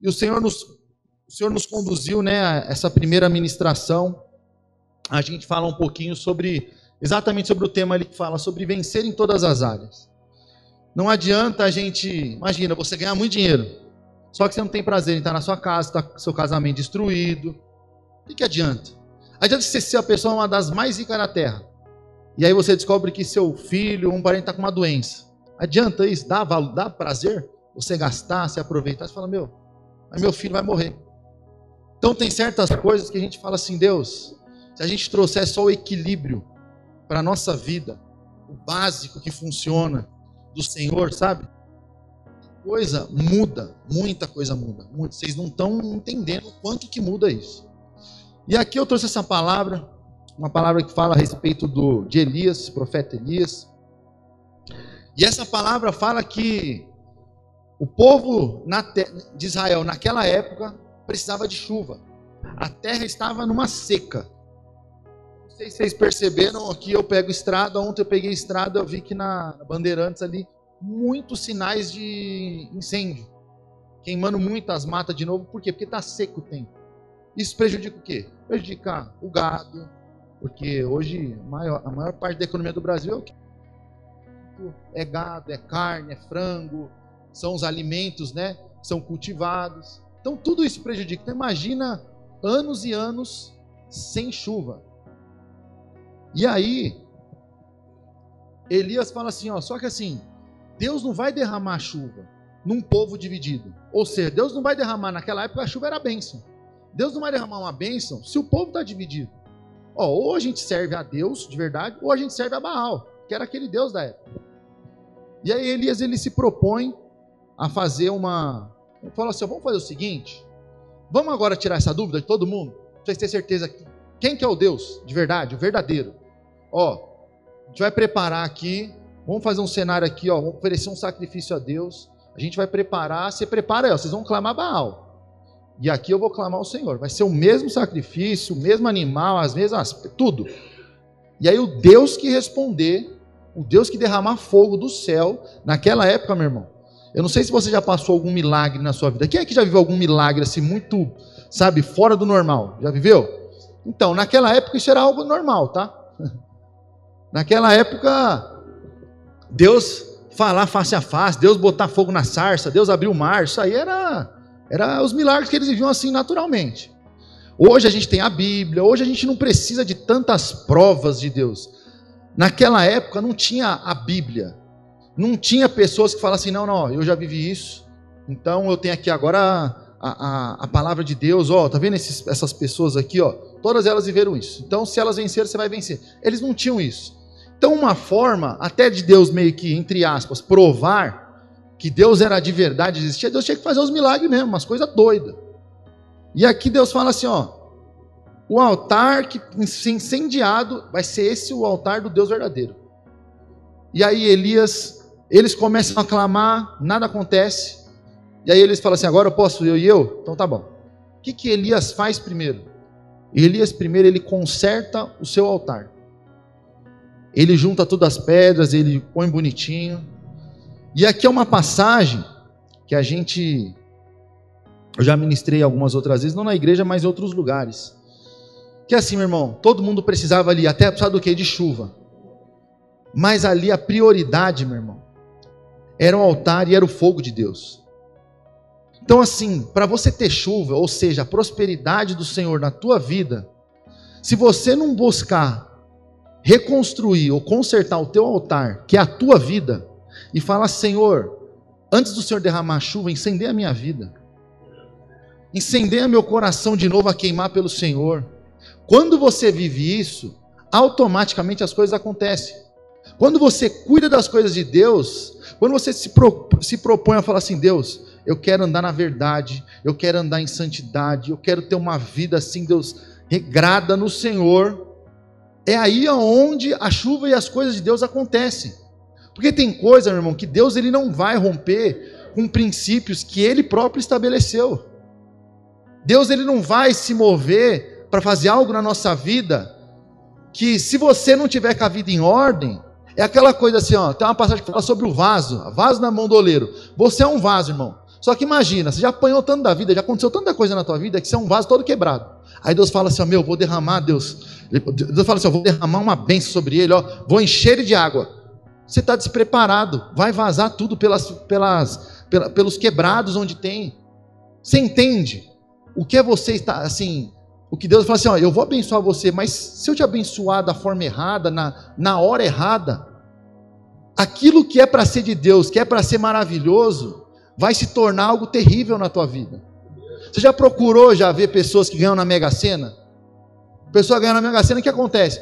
E o Senhor nos conduziu, né, a essa primeira ministração. A gente fala um pouquinho exatamente sobre o tema ali que fala sobre vencer em todas as áreas. Não adianta a gente, imagina, você ganhar muito dinheiro, só que você não tem prazer em estar na sua casa, está com seu casamento destruído. O que adianta? Adianta você ser a pessoa uma das mais ricas da terra. E aí você descobre que seu filho, um parente está com uma doença. Adianta isso? Dá prazer? Você gastar, se aproveitar, você fala, mas meu filho vai morrer. Então tem certas coisas que a gente fala assim, Deus, se a gente trouxer só o equilíbrio para a nossa vida, o básico que funciona do Senhor, sabe? Coisa muda, muita coisa muda. Vocês não estão entendendo o quanto que muda isso. E aqui eu trouxe essa palavra, uma palavra que fala a respeito de Elias, profeta Elias. E essa palavra fala que o povo de Israel naquela época precisava de chuva. A terra estava numa seca. Não sei se vocês perceberam, aqui eu pego estrada, ontem eu peguei estrada, eu vi que na Bandeirantes ali, muitos sinais de incêndio. Queimando muitas matas de novo, por quê? Porque está seco o tempo. Isso prejudica o quê? Prejudica o gado, porque hoje a maior parte da economia do Brasil é o quê? É gado, é carne, é frango, são os alimentos, né, que são cultivados. Então tudo isso prejudica. Então imagina anos e anos sem chuva. E aí Elias fala assim, só que assim, Deus não vai derramar chuva num povo dividido. Ou seja, Deus não vai derramar, naquela época a chuva era bênção. Deus não vai derramar uma bênção se o povo está dividido. Ou a gente serve a Deus de verdade, ou a gente serve a Baal, que era aquele Deus da época. E aí Elias, ele se propõe a fazer ele fala assim, vamos fazer o seguinte, vamos agora tirar essa dúvida de todo mundo, para vocês terem certeza, quem que é o Deus de verdade, o verdadeiro. A gente vai preparar aqui, vamos fazer um cenário aqui, vamos oferecer um sacrifício a Deus, a gente vai preparar, você prepara aí, vocês vão clamar Baal. E aqui eu vou clamar ao Senhor. Vai ser o mesmo sacrifício, o mesmo animal, as mesmas, tudo. E aí o Deus que responder, o Deus que derramar fogo do céu, naquela época, meu irmão, eu não sei se você já passou algum milagre na sua vida. Quem é que já viveu algum milagre assim muito, sabe, fora do normal? Já viveu? Então, naquela época isso era algo normal, tá? Naquela época, Deus falar face a face, Deus botar fogo na sarça, Deus abrir o mar, isso aí era os milagres que eles viviam assim naturalmente. Hoje a gente tem a Bíblia, hoje a gente não precisa de tantas provas de Deus. Naquela época não tinha a Bíblia, não tinha pessoas que falassem, não, eu já vivi isso, então eu tenho aqui agora a palavra de Deus, tá vendo essas pessoas aqui, todas elas viveram isso, então se elas venceram, você vai vencer. Eles não tinham isso. Então uma forma, até de Deus meio que, entre aspas, provar que Deus era de verdade, existia, Deus tinha que fazer os milagres mesmo, umas coisas doidas. E aqui Deus fala assim, o altar que incendiado vai ser esse o altar do Deus verdadeiro. E aí eles começam a clamar, nada acontece. E aí eles falam assim, agora eu posso, eu e eu? Então tá bom. O que Elias faz primeiro? Elias primeiro, ele conserta o seu altar. Ele junta todas as pedras, ele põe bonitinho. E aqui é uma passagem que eu já ministrei algumas outras vezes, não na igreja, mas em outros lugares. Que assim, meu irmão, todo mundo precisava ali, até precisava do quê? De chuva. Mas ali a prioridade, meu irmão, era o altar e era o fogo de Deus. Então assim, para você ter chuva, ou seja, a prosperidade do Senhor na tua vida, se você não buscar reconstruir ou consertar o teu altar, que é a tua vida, e falar, Senhor, antes do Senhor derramar a chuva, incendeia a minha vida, incendeia meu coração de novo a queimar pelo Senhor. Quando você vive isso, automaticamente as coisas acontecem. Quando você cuida das coisas de Deus, quando você se propõe a falar assim, Deus, eu quero andar na verdade, eu quero andar em santidade, eu quero ter uma vida assim, Deus, regrada no Senhor, é aí onde a chuva e as coisas de Deus acontecem. Porque tem coisa, meu irmão, que Deus ele não vai romper com princípios que Ele próprio estabeleceu. Deus ele não vai se mover para fazer algo na nossa vida que, se você não tiver com a vida em ordem, é aquela coisa assim, tem uma passagem que fala sobre o vaso na mão do oleiro. Você é um vaso, irmão. Só que imagina, você já apanhou tanto da vida, já aconteceu tanta coisa na tua vida que você é um vaso todo quebrado. Aí Deus fala assim, ó, meu, vou derramar, Deus fala assim, ó, vou derramar uma bênção sobre ele, ó, vou encher ele de água. Você está despreparado, vai vazar tudo pelos quebrados onde tem. Você entende? O que é você estar assim, o que Deus fala assim, ó, eu vou abençoar você, mas se eu te abençoar da forma errada, na hora errada, aquilo que é para ser de Deus, que é para ser maravilhoso, vai se tornar algo terrível na tua vida. Você já procurou ver pessoas que ganham na Mega Sena? A pessoa ganha na Mega Sena, o que acontece?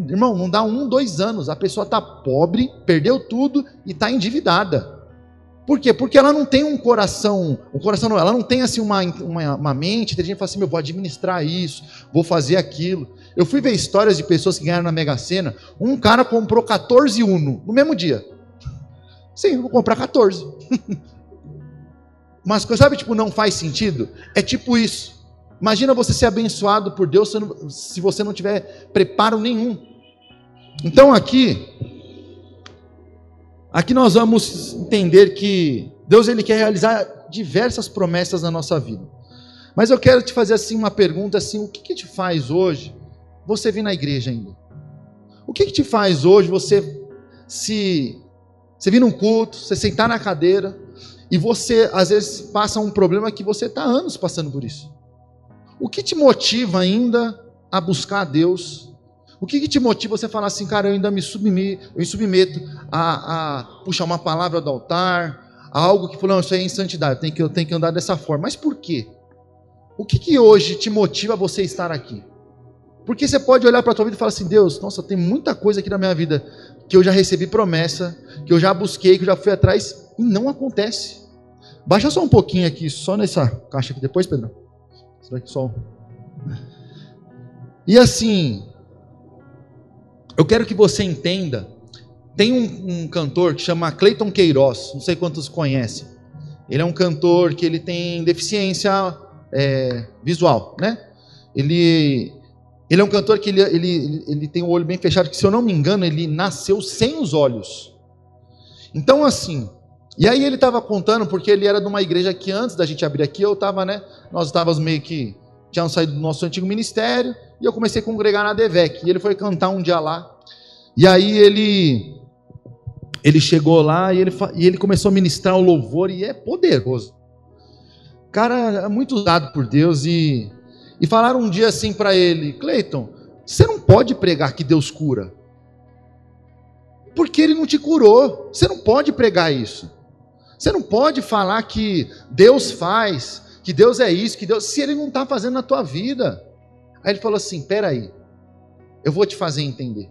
Irmão, não dá 1, 2 anos, a pessoa está pobre, perdeu tudo e está endividada. Por quê? Porque ela não tem um coração, ela não tem assim uma mente inteligente, fala assim, vou administrar isso, vou fazer aquilo. Eu fui ver histórias de pessoas que ganharam na Mega Sena, um cara comprou 14 Uno no mesmo dia. Sim, vou comprar 14. Mas sabe, tipo, não faz sentido? É tipo isso. Imagina você ser abençoado por Deus se você não tiver preparo nenhum. Então aqui nós vamos entender que Deus ele quer realizar diversas promessas na nossa vida. Mas eu quero te fazer assim uma pergunta assim, o que te faz hoje você vir na igreja ainda? O que te faz hoje você vir num culto, você sentar na cadeira e você às vezes passa um problema que você está anos passando por isso? O que te motiva ainda a buscar a Deus? O que te motiva você a falar assim, cara, eu ainda me submeto a puxar uma palavra do altar, a algo que falou, não, isso aí é insantidade, eu tenho que andar dessa forma. Mas por quê? O que hoje te motiva a você estar aqui? Porque você pode olhar para a tua vida e falar assim, Deus, nossa, tem muita coisa aqui na minha vida que eu já recebi promessa, que eu já busquei, que eu já fui atrás, e não acontece. Baixa só um pouquinho aqui, só nessa caixa aqui depois, Pedro. Será que só... E assim, eu quero que você entenda, tem um cantor que chama Cleiton Queiroz, não sei quantos conhecem. Ele é um cantor que ele tem deficiência visual, né? Ele é um cantor que ele tem o olho bem fechado, que se eu não me engano, ele nasceu sem os olhos. Então assim, e aí ele estava contando, porque ele era de uma igreja que antes da gente abrir aqui, nós estávamos meio que, tínhamos saído do nosso antigo ministério, e eu comecei a congregar na DEVEC, e ele foi cantar um dia lá, e aí ele chegou lá, e ele começou a ministrar o louvor, e é poderoso. Cara, é muito usado por Deus, e falaram um dia assim para ele, Cleiton, você não pode pregar que Deus cura, porque ele não te curou, você não pode pregar isso. Você não pode falar que Deus faz, que Deus é isso, que Deus, se Ele não está fazendo na tua vida. Aí ele falou assim, peraí, eu vou te fazer entender.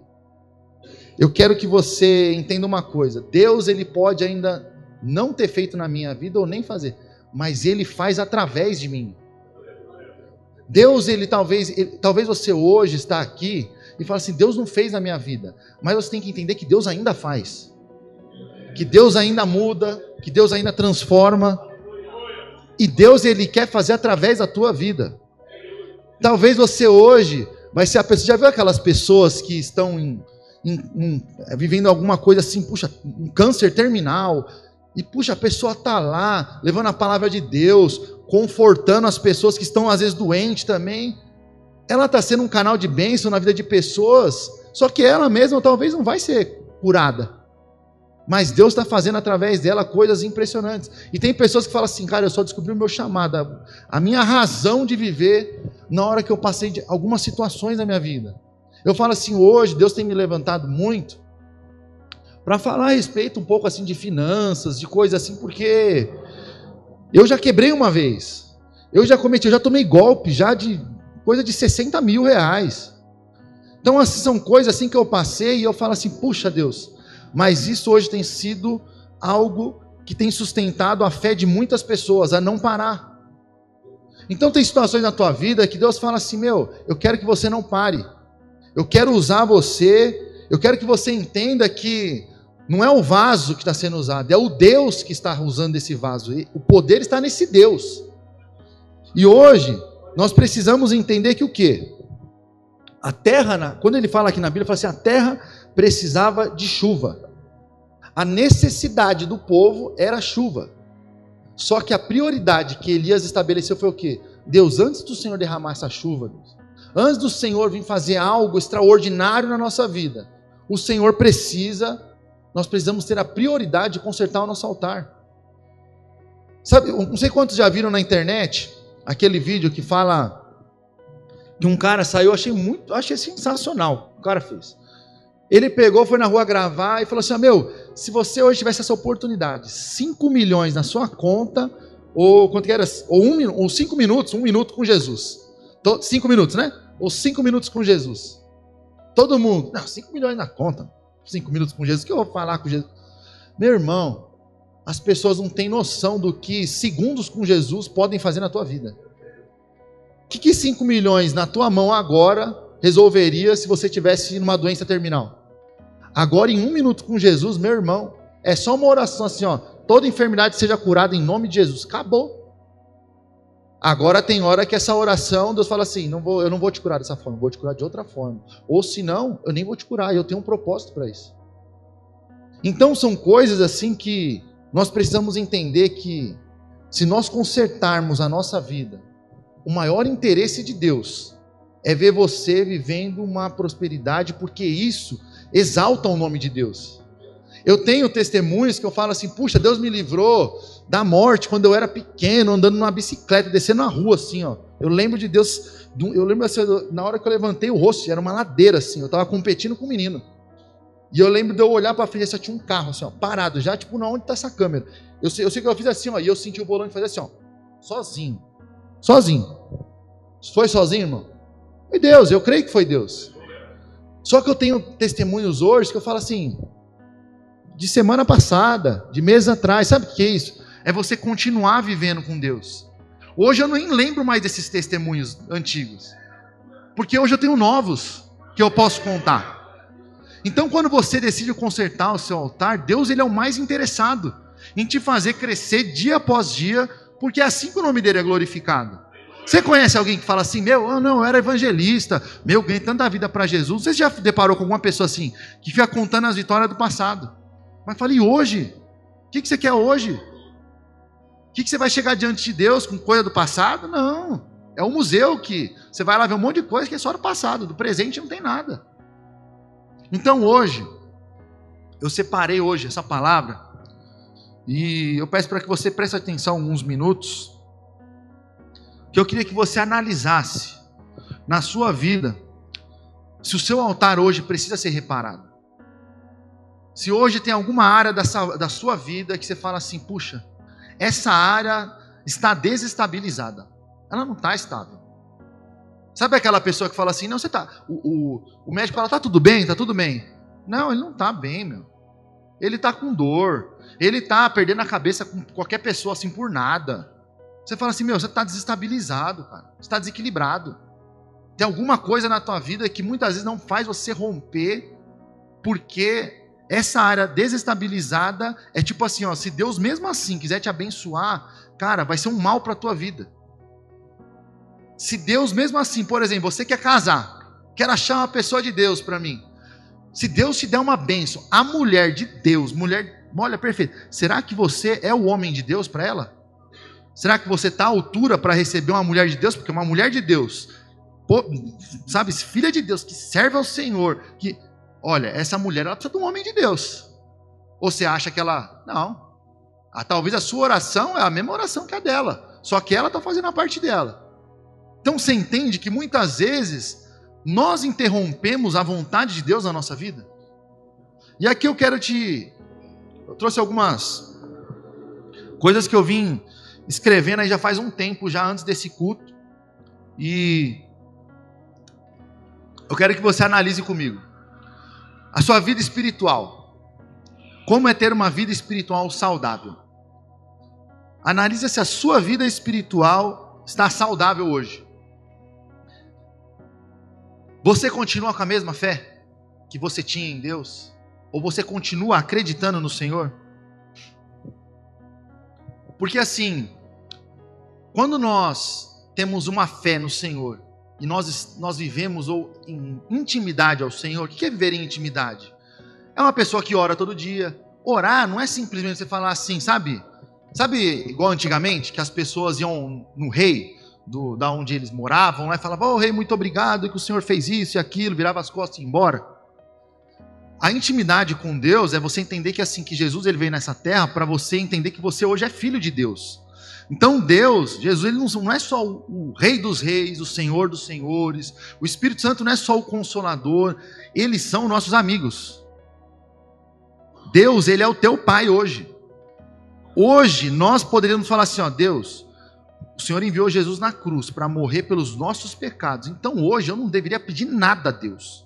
Eu quero que você entenda uma coisa, Deus ele pode ainda não ter feito na minha vida ou nem fazer, mas Ele faz através de mim. Deus, talvez você hoje está aqui e fala assim, Deus não fez na minha vida, mas você tem que entender que Deus ainda faz. Que Deus ainda muda, que Deus ainda transforma, e Deus ele quer fazer através da tua vida. Talvez você hoje vai ser a pessoa, já viu aquelas pessoas que estão vivendo alguma coisa assim, puxa, um câncer terminal, e puxa, a pessoa está lá, levando a palavra de Deus, confortando as pessoas que estão às vezes doentes também, ela está sendo um canal de bênção na vida de pessoas, só que ela mesma talvez não vai ser curada. Mas Deus está fazendo através dela coisas impressionantes. E tem pessoas que falam assim, cara, eu só descobri o meu chamado, a minha razão de viver na hora que eu passei de algumas situações na minha vida. Eu falo assim, hoje Deus tem me levantado muito para falar a respeito um pouco assim de finanças, de coisas assim, porque eu já quebrei uma vez. Eu já tomei golpe já de coisa de 60 mil reais. Então assim, são coisas assim que eu passei e eu falo assim, puxa Deus, mas isso hoje tem sido algo que tem sustentado a fé de muitas pessoas, a não parar. Então tem situações na tua vida que Deus fala assim, eu quero que você não pare. Eu quero usar você, eu quero que você entenda que não é o vaso que está sendo usado, é o Deus que está usando esse vaso. O poder está nesse Deus. E hoje, nós precisamos entender que o quê? A terra, quando ele fala aqui na Bíblia, ele fala assim, a terra precisava de chuva. A necessidade do povo era chuva. Só que a prioridade que Elias estabeleceu foi o quê? Deus, antes do Senhor derramar essa chuva, Deus, antes do Senhor vir fazer algo extraordinário na nossa vida, nós precisamos ter a prioridade de consertar o nosso altar. Sabe, não sei quantos já viram na internet aquele vídeo que fala que um cara saiu, achei sensacional, o cara fez. Ele pegou, foi na rua gravar e falou assim, se você hoje tivesse essa oportunidade, 5 milhões na sua conta, ou quanto que era? Ou 5 minutos, 1 minuto com Jesus. 5 minutos, né? Ou 5 minutos com Jesus. Todo mundo, 5 milhões na conta, 5 minutos com Jesus, o que eu vou falar com Jesus? Meu irmão, as pessoas não têm noção do que segundos com Jesus podem fazer na tua vida. O que 5 milhões na tua mão agora resolveria se você tivesse numa doença terminal? Agora, em 1 minuto com Jesus, meu irmão, é só uma oração assim, toda enfermidade seja curada em nome de Jesus. Acabou. Agora tem hora que essa oração, Deus fala assim, eu não vou te curar dessa forma, vou te curar de outra forma. Ou se não, eu nem vou te curar, eu tenho um propósito para isso. Então são coisas assim que nós precisamos entender que se nós consertarmos a nossa vida, o maior interesse de Deus é ver você vivendo uma prosperidade, porque isso exalta o nome de Deus. Eu tenho testemunhos que eu falo assim, puxa, Deus me livrou da morte quando eu era pequeno, andando numa bicicleta, descendo a rua assim, Eu lembro de Deus, assim, na hora que eu levantei o rosto, era uma ladeira assim, eu estava competindo com um menino. E eu lembro de eu olhar para frente, só tinha um carro assim, parado, já tipo, onde está essa câmera? Eu sei que eu fiz assim, e eu senti o volante fazer assim, sozinho. Foi sozinho, irmão? Foi Deus, eu creio que foi Deus. Só que eu tenho testemunhos hoje que eu falo assim, de semana passada, de meses atrás, sabe o que é isso? É você continuar vivendo com Deus. Hoje eu nem lembro mais desses testemunhos antigos, porque hoje eu tenho novos que eu posso contar. Então quando você decide consertar o seu altar, Deus ele é o mais interessado em te fazer crescer dia após dia, porque é assim que o nome dele é glorificado. Você conhece alguém que fala assim, eu era evangelista, ganhei tanta vida para Jesus. Você já deparou com alguma pessoa assim, que fica contando as vitórias do passado? Mas fala, e hoje? O que você quer hoje? O que você vai chegar diante de Deus com coisa do passado? Não, é um museu que você vai lá ver um monte de coisa que é só do passado, do presente não tem nada. Então hoje, eu separei hoje essa palavra, e eu peço para que você preste atenção alguns minutos, que eu queria que você analisasse na sua vida se o seu altar hoje precisa ser reparado. Se hoje tem alguma área da sua vida que você fala assim, puxa, essa área está desestabilizada, ela não está estável. Sabe aquela pessoa que fala assim, não, você tá, o médico fala, tá tudo bem? Não, ele não está bem, ele está com dor, ele está perdendo a cabeça com qualquer pessoa assim por nada. Você fala assim, você está desestabilizado, cara. Você está desequilibrado. Tem alguma coisa na tua vida que muitas vezes não faz você romper, porque essa área desestabilizada é tipo assim, se Deus mesmo assim quiser te abençoar, cara, vai ser um mal para a tua vida. Se Deus mesmo assim, por exemplo, você quer casar, quer achar uma pessoa de Deus para mim. Se Deus te der uma bênção, a mulher de Deus, olha, perfeito. Será que você é o homem de Deus para ela? Será que você está à altura para receber uma mulher de Deus? Porque uma mulher de Deus, filha de Deus, que serve ao Senhor, que, olha, essa mulher, ela precisa de um homem de Deus. Ou você acha que ela, não, talvez a sua oração é a mesma oração que a dela, só que ela está fazendo a parte dela. Então você entende que muitas vezes nós interrompemos a vontade de Deus na nossa vida? E aqui eu trouxe algumas coisas que eu vim escrevendo aí já faz um tempo, já antes desse culto, e eu quero que você analise comigo a sua vida espiritual. Como é ter uma vida espiritual saudável? Analise se a sua vida espiritual está saudável hoje. Você continua com a mesma fé que você tinha em Deus? Ou você continua acreditando no Senhor? Porque assim, quando nós temos uma fé no Senhor e nós vivemos em intimidade ao Senhor, o que é viver em intimidade? É uma pessoa que ora todo dia. Orar não é simplesmente você falar assim, sabe? Sabe, igual antigamente, que as pessoas iam no rei, da onde eles moravam, lá e falavam, rei, muito obrigado que o senhor fez isso e aquilo, virava as costas e ia embora. A intimidade com Deus é você entender que assim, que Jesus ele veio nessa terra para você entender que você hoje é filho de Deus. Então Deus, Jesus, ele não é só o Rei dos Reis, o Senhor dos Senhores, o Espírito Santo não é só o Consolador, eles são nossos amigos. Deus, ele é o teu Pai hoje. Hoje nós poderíamos falar assim, ó, Deus, o Senhor enviou Jesus na cruz para morrer pelos nossos pecados, então hoje eu não deveria pedir nada a Deus.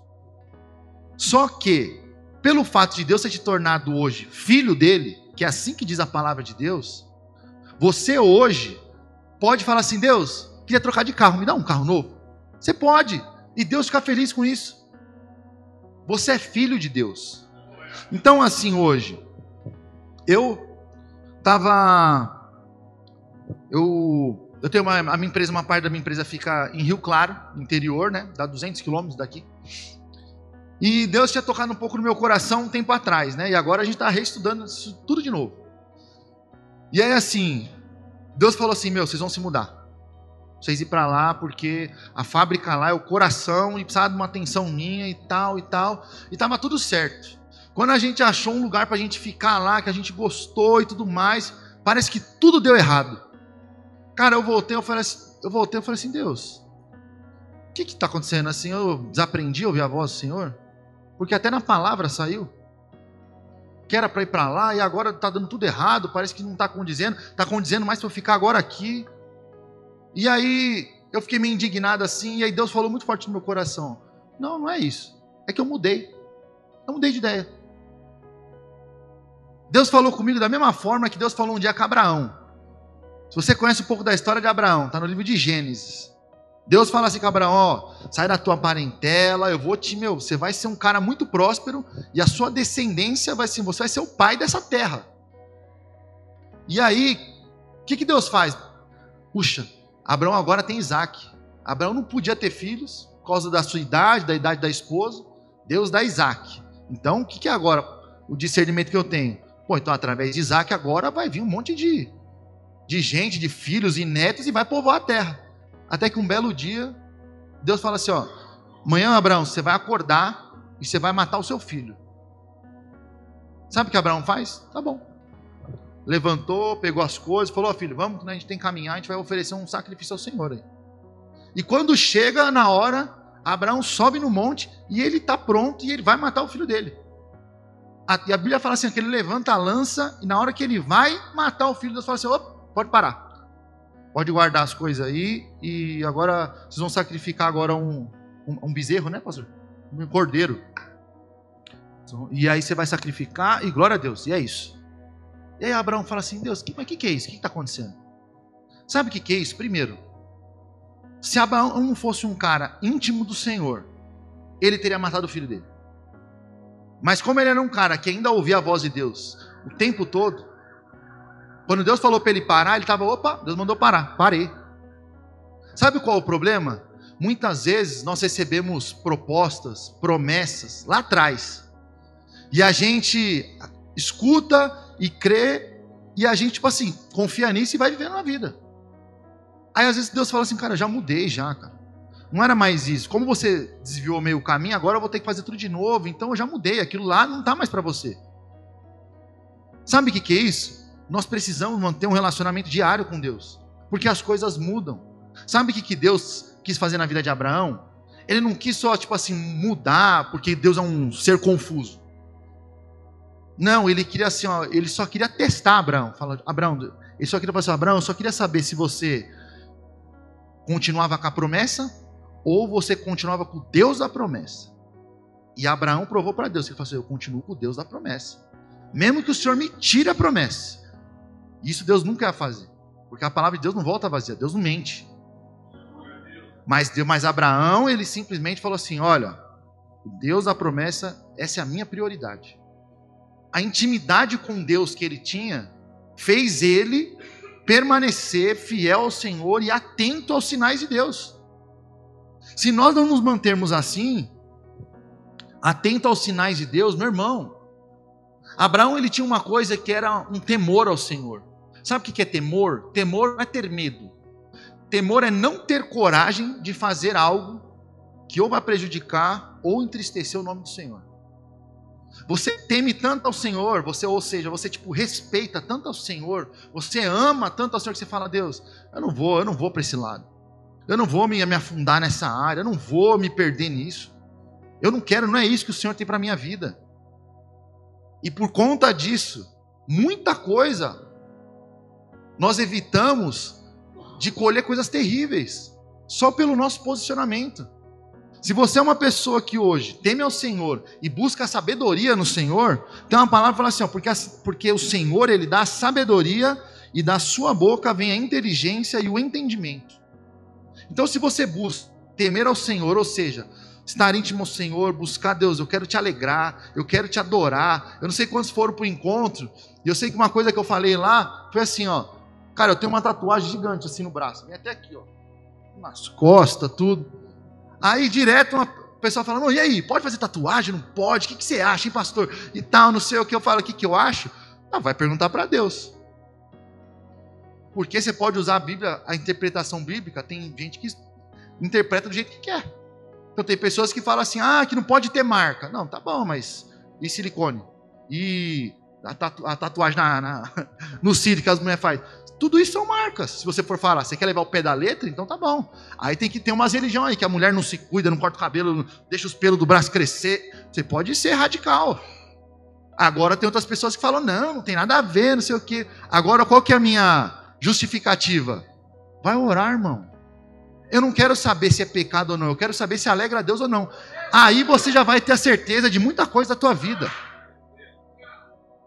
Só que, pelo fato de Deus ter te tornado hoje filho dele, que é assim que diz a palavra de Deus, você hoje pode falar assim, Deus, queria trocar de carro, me dá um carro novo? Você pode, e Deus fica feliz com isso. Você é filho de Deus. Então assim, hoje, eu tenho a minha empresa, uma parte da minha empresa fica em Rio Claro, interior, né? Dá 200 quilômetros daqui. E Deus tinha tocado um pouco no meu coração um tempo atrás, né? E agora a gente está reestudando isso tudo de novo. E aí assim, Deus falou assim, vocês vão se mudar. Vocês ir para lá porque a fábrica lá é o coração e precisava de uma atenção minha e tal. E estava tudo certo. Quando a gente achou um lugar para a gente ficar lá, que a gente gostou e tudo mais, parece que tudo deu errado. Cara, eu falei assim, Deus, o que está acontecendo? Assim, eu desaprendi a ouvir a voz do Senhor? Porque até na palavra saiu que era para ir para lá e agora está dando tudo errado, parece que não está condizendo mais para eu ficar agora aqui. E aí eu fiquei meio indignado assim, e aí Deus falou muito forte no meu coração, não é isso, é que eu mudei de ideia. Deus falou comigo da mesma forma que Deus falou um dia com Abraão. Se você conhece um pouco da história de Abraão, está no livro de Gênesis. Deus fala assim com Abraão, sai da tua parentela, você vai ser um cara muito próspero e a sua descendência você vai ser o pai dessa terra. E aí, o que Deus faz? Puxa, Abraão agora tem Isaac. Abraão não podia ter filhos por causa da sua idade, da idade da esposa. Deus dá Isaac. Então, o que é agora o discernimento que eu tenho? Então através de Isaac agora vai vir um monte de gente, de filhos e netos e vai povoar a terra. Até que um belo dia, Deus fala assim, amanhã, Abraão, você vai acordar e você vai matar o seu filho. Sabe o que Abraão faz? Tá bom. Levantou, pegou as coisas, falou, filho, vamos, a gente tem que caminhar, a gente vai oferecer um sacrifício ao Senhor aí. E quando chega na hora, Abraão sobe no monte e ele está pronto e ele vai matar o filho dele. E a Bíblia fala assim, que ele levanta a lança e na hora que ele vai matar o filho, Deus fala assim, pode parar. Pode guardar as coisas aí e agora vocês vão sacrificar agora um bezerro, né, pastor? Um cordeiro. E aí você vai sacrificar e glória a Deus, e é isso. E aí Abraão fala assim, Deus, mas o que é isso? O que está acontecendo? Sabe o que é isso? Primeiro, se Abraão não fosse um cara íntimo do Senhor, ele teria matado o filho dele. Mas como ele era um cara que ainda ouvia a voz de Deus o tempo todo, quando Deus falou para ele parar, ele estava, Deus mandou parar, parei. Sabe qual é o problema? Muitas vezes nós recebemos propostas, promessas lá atrás, e a gente escuta e crê, e a gente, confia nisso e vai vivendo a vida. Aí às vezes Deus fala assim, cara, já mudei já, cara. Não era mais isso. Como você desviou meio caminho, agora eu vou ter que fazer tudo de novo, então eu já mudei, aquilo lá não está mais para você. Sabe o que é isso? Nós precisamos manter um relacionamento diário com Deus, porque as coisas mudam. Sabe o que Deus quis fazer na vida de Abraão? Ele não quis só, mudar, porque Deus é um ser confuso. Não, ele queria assim, ele só queria testar Abraão. Ele só queria falar assim, Abraão, eu só queria saber se você continuava com a promessa ou você continuava com o Deus da promessa. E Abraão provou para Deus, ele falou assim, eu continuo com o Deus da promessa. Mesmo que o Senhor me tire a promessa. Isso Deus nunca ia fazer, porque a palavra de Deus não volta vazia, Deus não mente. Mas Abraão, ele simplesmente falou assim, olha, o Deus da promessa, essa é a minha prioridade. A intimidade com Deus que ele tinha, fez ele permanecer fiel ao Senhor e atento aos sinais de Deus. Se nós não nos mantermos assim, atento aos sinais de Deus, meu irmão, Abraão ele tinha uma coisa que era um temor ao Senhor. Sabe o que é temor? Temor não é ter medo. Temor é não ter coragem de fazer algo que ou vai prejudicar ou entristecer o nome do Senhor. Você teme tanto ao Senhor, você respeita tanto ao Senhor, você ama tanto ao Senhor que você fala: Deus, eu não vou para esse lado. Eu não vou me afundar nessa área, eu não vou me perder nisso. Eu não quero, não é isso que o Senhor tem para a minha vida. E por conta disso, muita coisa nós evitamos de colher coisas terríveis, só pelo nosso posicionamento. Se você é uma pessoa que hoje teme ao Senhor e busca a sabedoria no Senhor, tem uma palavra que fala assim, porque o Senhor, Ele dá a sabedoria e da sua boca vem a inteligência e o entendimento. Então se você busca temer ao Senhor, ou seja, estar íntimo ao Senhor, buscar Deus, eu quero te alegrar, eu quero te adorar. Eu não sei quantos foram para o encontro, e eu sei que uma coisa que eu falei lá foi assim, ó, cara, eu tenho uma tatuagem gigante assim no braço, vem até aqui, ó, nas costas, tudo. Aí direto uma pessoa fala: e aí, pode fazer tatuagem? Não pode? O que você acha, hein, pastor? E tal, não sei o que. Eu falo: o que eu acho? Não, vai perguntar para Deus. Porque você pode usar a Bíblia, a interpretação bíblica, tem gente que interpreta do jeito que quer. Então tem pessoas que falam assim: que não pode ter marca. Não, tá bom, mas e silicone? E a tatuagem no cílio que as mulheres fazem? Tudo isso são marcas. Se você for falar, você quer levar o pé da letra? Então tá bom. Aí tem que ter umas religiões aí, que a mulher não se cuida, não corta o cabelo, não deixa os pelos do braço crescer. Você pode ser radical. Agora tem outras pessoas que falam: não tem nada a ver, não sei o quê. Agora qual que é a minha justificativa? Vai orar, irmão. Eu não quero saber se é pecado ou não, eu quero saber se alegra a Deus ou não. Aí você já vai ter a certeza de muita coisa da tua vida.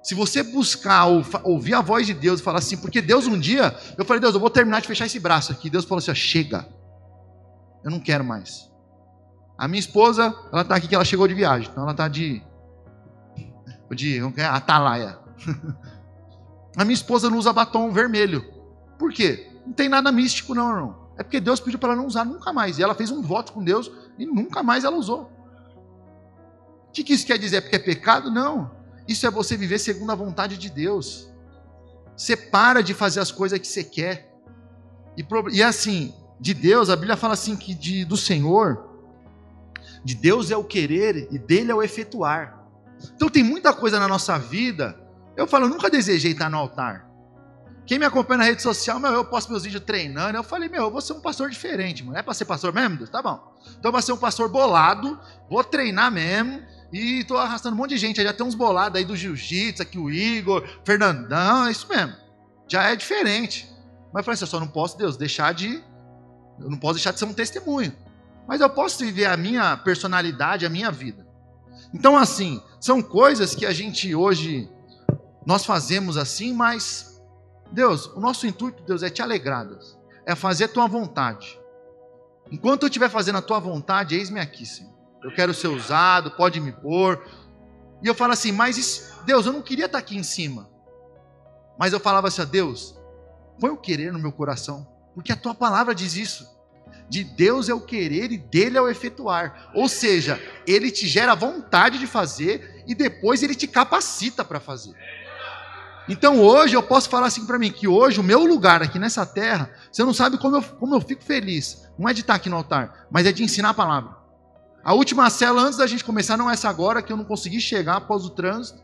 Se você buscar ouvir a voz de Deus e falar assim, porque Deus um dia, eu falei: Deus, eu vou terminar de fechar esse braço aqui. Deus falou assim: chega, eu não quero mais. A minha esposa, ela está aqui, que ela chegou de viagem, então ela está de atalaia. A minha esposa não usa batom vermelho. Por quê? Não tem nada místico não, irmão. É porque Deus pediu para ela não usar nunca mais. E ela fez um voto com Deus e nunca mais ela usou. O que isso quer dizer? É porque é pecado? Não. Isso é você viver segundo a vontade de Deus. Você para de fazer as coisas que você quer. E assim, de Deus, a Bíblia fala assim que do Senhor, de Deus é o querer e dele é o efetuar. Então tem muita coisa na nossa vida. Eu falo: eu nunca desejei estar no altar. Quem me acompanha na rede social, eu posto meus vídeos treinando. Eu falei: eu vou ser um pastor diferente, mano. É para ser pastor mesmo, Deus? Tá bom. Então vai ser um pastor bolado, vou treinar mesmo. E tô arrastando um monte de gente, já tem uns bolados aí do jiu-jitsu, aqui o Igor, Fernandão, é isso mesmo. Já é diferente. Mas eu falei assim: eu só não posso, Deus, eu não posso deixar de ser um testemunho. Mas eu posso viver a minha personalidade, a minha vida. Então assim, são coisas que a gente hoje, nós fazemos assim, mas Deus, o nosso intuito, Deus, é te alegrar, Deus. É fazer a tua vontade. Enquanto eu estiver fazendo a tua vontade, eis-me aqui, Senhor. Eu quero ser usado, pode me pôr. E eu falo assim: mas Deus, eu não queria estar aqui em cima. Mas eu falava assim: Deus, põe o querer no meu coração, porque a tua palavra diz isso. De Deus é o querer e dele é o efetuar. Ou seja, ele te gera vontade de fazer e depois ele te capacita para fazer. Então hoje eu posso falar assim para mim, que hoje o meu lugar aqui nessa terra, você não sabe como eu fico feliz. Não é de estar aqui no altar, mas é de ensinar a palavra. A última célula, antes da gente começar, não é essa agora, que eu não consegui chegar após o trânsito.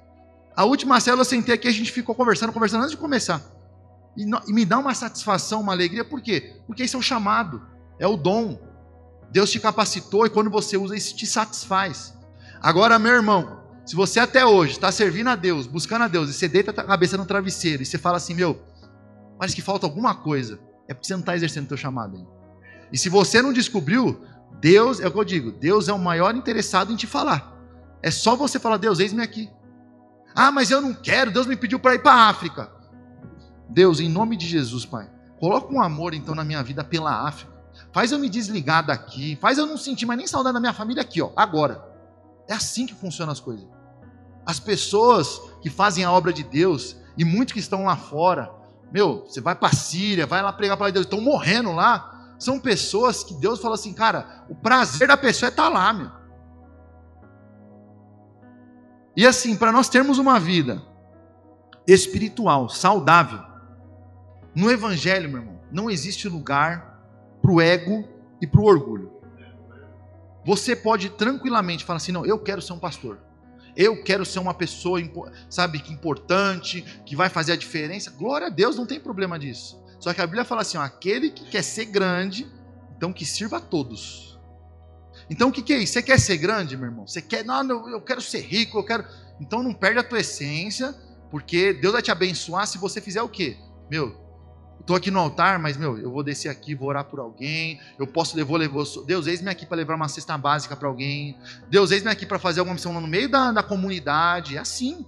A última célula eu sentei aqui, a gente ficou conversando antes de começar. E me dá uma satisfação, uma alegria, por quê? Porque isso é o chamado, é o dom. Deus te capacitou e quando você usa isso te satisfaz. Agora, meu irmão, se você até hoje está servindo a Deus, buscando a Deus, e você deita a cabeça no travesseiro, e você fala assim: parece que falta alguma coisa, é porque você não está exercendo o teu chamado ainda. E se você não descobriu, Deus, é o que eu digo, Deus é o maior interessado em te falar. É só você falar: Deus, eis-me aqui. Mas eu não quero, Deus me pediu para ir para a África. Deus, em nome de Jesus, Pai, coloca um amor então na minha vida pela África. Faz eu me desligar daqui, faz eu não sentir mais nem saudade da minha família aqui, ó, agora. É assim que funcionam as coisas. As pessoas que fazem a obra de Deus, e muitos que estão lá fora, você vai para a Síria, vai lá pregar para Deus, estão morrendo lá. São pessoas que Deus fala assim: cara, o prazer da pessoa é estar lá, meu. E assim, para nós termos uma vida espiritual, saudável, No evangelho, meu irmão, não existe lugar para o ego e para o orgulho. Você pode tranquilamente falar assim, não, eu quero ser um pastor. Eu quero ser uma pessoa, sabe, que importante, que vai fazer a diferença. Glória a Deus, não tem problema disso. Só que a Bíblia fala assim, ó, aquele que quer ser grande, então que sirva a todos. Então o que é isso? Você quer ser grande, meu irmão? Você quer, não, eu quero ser rico, eu quero... Então não perde a tua essência, porque Deus vai te abençoar se você fizer o quê? Meu, estou aqui no altar, mas, eu vou descer aqui, vou orar por alguém, eu posso levar, Deus, eis-me aqui para levar uma cesta básica para alguém, Deus, eis-me aqui para fazer alguma missão no meio da comunidade, é assim.